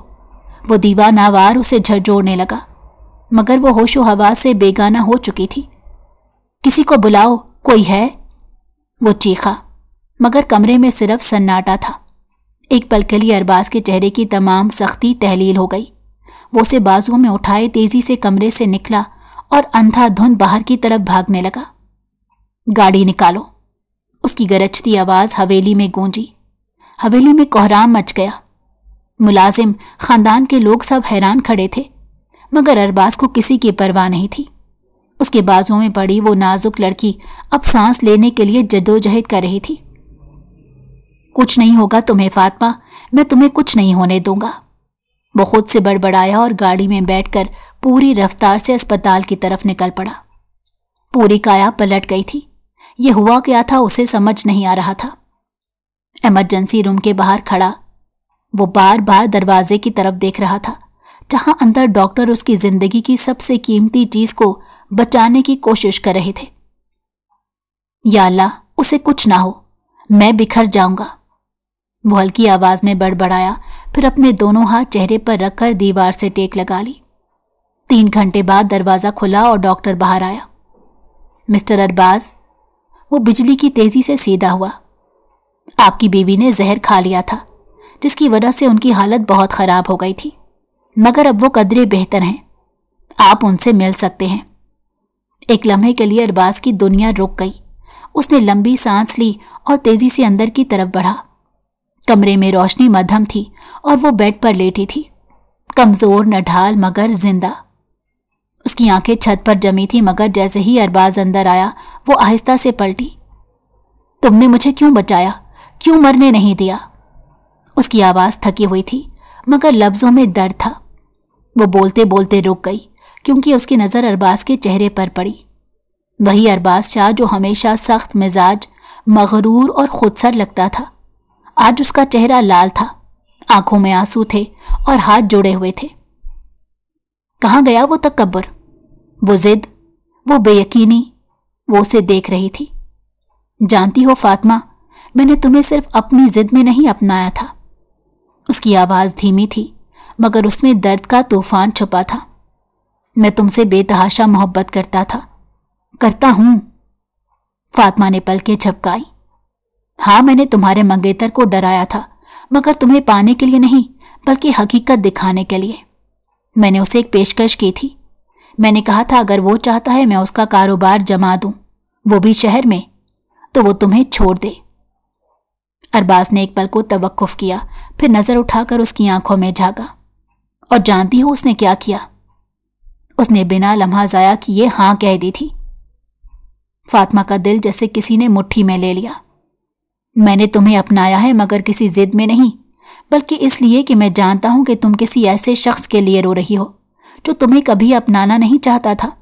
वो दीवानावार उसे झकझोरने लगा, मगर वो होशो हवास से बेगाना हो चुकी थी। किसी को बुलाओ, कोई है? वो चीखा, मगर कमरे में सिर्फ सन्नाटा था। एक पल के लिए अरबाज के चेहरे की तमाम सख्ती तहलील हो गई। वो उसे बाजुओं में उठाए तेजी से कमरे से निकला और अंधाधुंध बाहर की तरफ भागने लगा। गाड़ी निकालो, उसकी गरजती आवाज हवेली में गूंजी। हवेली में कोहराम मच गया। मुलाजिम, खानदान के लोग सब हैरान खड़े थे, मगर अरबाज को किसी की परवाह नहीं थी। उसके बाजुओं में पड़ी वो नाजुक लड़की अब सांस लेने के लिए जद्दोजहद कर रही थी। कुछ नहीं होगा तुम्हें फातिमा, मैं तुम्हें कुछ नहीं होने दूंगा। वो खुद से बड़बड़ाया और गाड़ी में बैठकर पूरी रफ्तार से अस्पताल की तरफ निकल पड़ा। पूरी काया पलट गई थी। ये हुआ क्या था उसे समझ नहीं आ रहा था। इमरजेंसी रूम के बाहर खड़ा वो बार बार दरवाजे की तरफ देख रहा था, जहां अंदर डॉक्टर उसकी जिंदगी की सबसे कीमती चीज को बचाने की कोशिश कर रहे थे। या अल्लाह, उसे कुछ ना हो, मैं बिखर जाऊंगा। वो हल्की आवाज में बड़बड़ाया, फिर अपने दोनों हाथ चेहरे पर रखकर दीवार से टेक लगा ली। 3 घंटे बाद दरवाजा खुला और डॉक्टर बाहर आया। मिस्टर अरबाज, वो बिजली की तेजी से सीधा हुआ। आपकी बीवी ने जहर खा लिया था, जिसकी वजह से उनकी हालत बहुत खराब हो गई थी, मगर अब वो कदरे बेहतर हैं। आप उनसे मिल सकते हैं। एक लम्हे के लिए अरबाज की दुनिया रुक गई। उसने लंबी सांस ली और तेजी से अंदर की तरफ बढ़ा। कमरे में रोशनी मध्यम थी और वो बेड पर लेटी थी, कमजोर, नढाल, मगर जिंदा। उसकी आंखें छत पर जमी थी, मगर जैसे ही अरबाज अंदर आया वो आहिस्ता से पलटी। तुमने मुझे क्यों बचाया, क्यों मरने नहीं दिया? उसकी आवाज थकी हुई थी, मगर लफ्जों में दर्द था। वो बोलते बोलते रुक गई, क्योंकि उसकी नजर अरबाज के चेहरे पर पड़ी। वही अरबाज शाह जो हमेशा सख्त मिजाज, मगरूर और खुदसर लगता था, आज उसका चेहरा लाल था, आंखों में आंसू थे और हाथ जोड़े हुए थे। कहाँ गया वो तकब्बुर, वो जिद, वो बेयकीनी? वो उसे देख रही थी। जानती हो फातिमा, मैंने तुम्हें सिर्फ अपनी जिद में नहीं अपनाया था। उसकी आवाज धीमी थी, मगर उसमें दर्द का तूफान छुपा था। मैं तुमसे बेतहाशा मोहब्बत करता था, करता हूं। फातिमा ने पलकें झपकाई। हाँ, मैंने तुम्हारे मंगेतर को डराया था, मगर तुम्हें पाने के लिए नहीं, बल्कि हकीकत दिखाने के लिए। मैंने उसे एक पेशकश की थी। मैंने कहा था अगर वो चाहता है मैं उसका कारोबार जमा दूं, वो भी शहर में, तो वो तुम्हें छोड़ दे। अरबाज ने एक पल को तवक्कुफ किया, फिर नजर उठाकर उसकी आंखों में झांका। और जानती हो उसने क्या किया? उसने बिना लम्हा जाया किए हाँ कह दी थी। फातिमा का दिल जैसे किसी ने मुट्ठी में ले लिया। मैंने तुम्हें अपनाया है मगर किसी जिद में नहीं, बल्कि इसलिए कि मैं जानता हूं कि तुम किसी ऐसे शख्स के लिए रो रही हो जो तुम्हें कभी अपनाना नहीं चाहता था।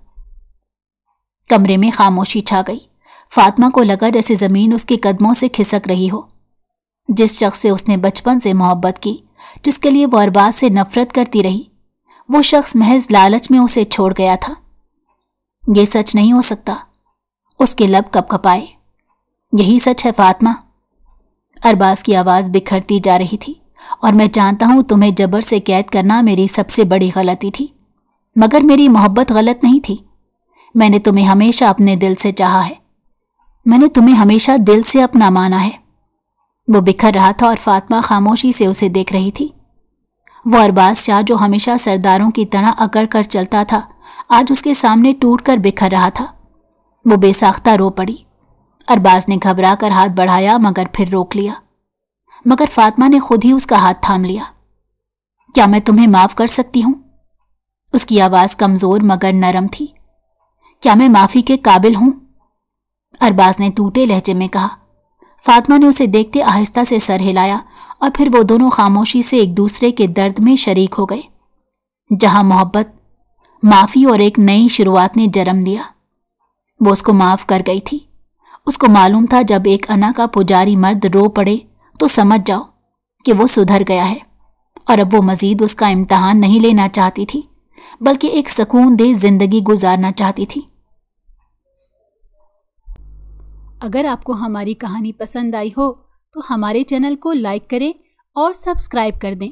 कमरे में खामोशी छा गई। फातिमा को लगा जैसे जमीन उसके कदमों से खिसक रही हो। जिस शख्स से उसने बचपन से मोहब्बत की, जिसके लिए वो अरबाज से नफरत करती रही, वो शख्स महज लालच में उसे छोड़ गया था। ये सच नहीं हो सकता। उसके लब कपकपाए। यही सच है फातिमा। अरबाज की आवाज़ बिखरती जा रही थी। और मैं जानता हूं तुम्हें जबर से कैद करना मेरी सबसे बड़ी गलती थी, मगर मेरी मोहब्बत गलत नहीं थी। मैंने तुम्हें हमेशा अपने दिल से चाहा है। मैंने तुम्हें हमेशा दिल से अपना माना है। वो बिखर रहा था और फातिमा खामोशी से उसे देख रही थी। वो अरबाज शाह जो हमेशा सरदारों की तरह अकड़ कर चलता था, आज उसके सामने टूट कर बिखर रहा था। वो बेसाख्ता रो पड़ी। अरबाज ने घबरा कर हाथ बढ़ाया मगर फिर रोक लिया। मगर फातिमा ने खुद ही उसका हाथ थाम लिया। क्या मैं तुम्हें माफ कर सकती हूं? उसकी आवाज कमजोर मगर नरम थी। क्या मैं माफी के काबिल हूं? अरबाज ने टूटे लहजे में कहा। फातिमा ने उसे देखते आहिस्ता से सर हिलाया और फिर वो दोनों खामोशी से एक दूसरे के दर्द में शरीक हो गए। जहां मोहब्बत, माफी और एक नई शुरुआत ने जन्म दिया, वो उसको माफ कर गई थी। उसको मालूम था जब एक अना का पुजारी मर्द रो पड़े तो समझ जाओ कि वो सुधर गया है। और अब वो मजीद उसका इम्तिहान नहीं लेना चाहती थी, बल्कि एक सुकून दे जिंदगी गुजारना चाहती थी। अगर आपको हमारी कहानी पसंद आई हो तो हमारे चैनल को लाइक करें और सब्सक्राइब कर दें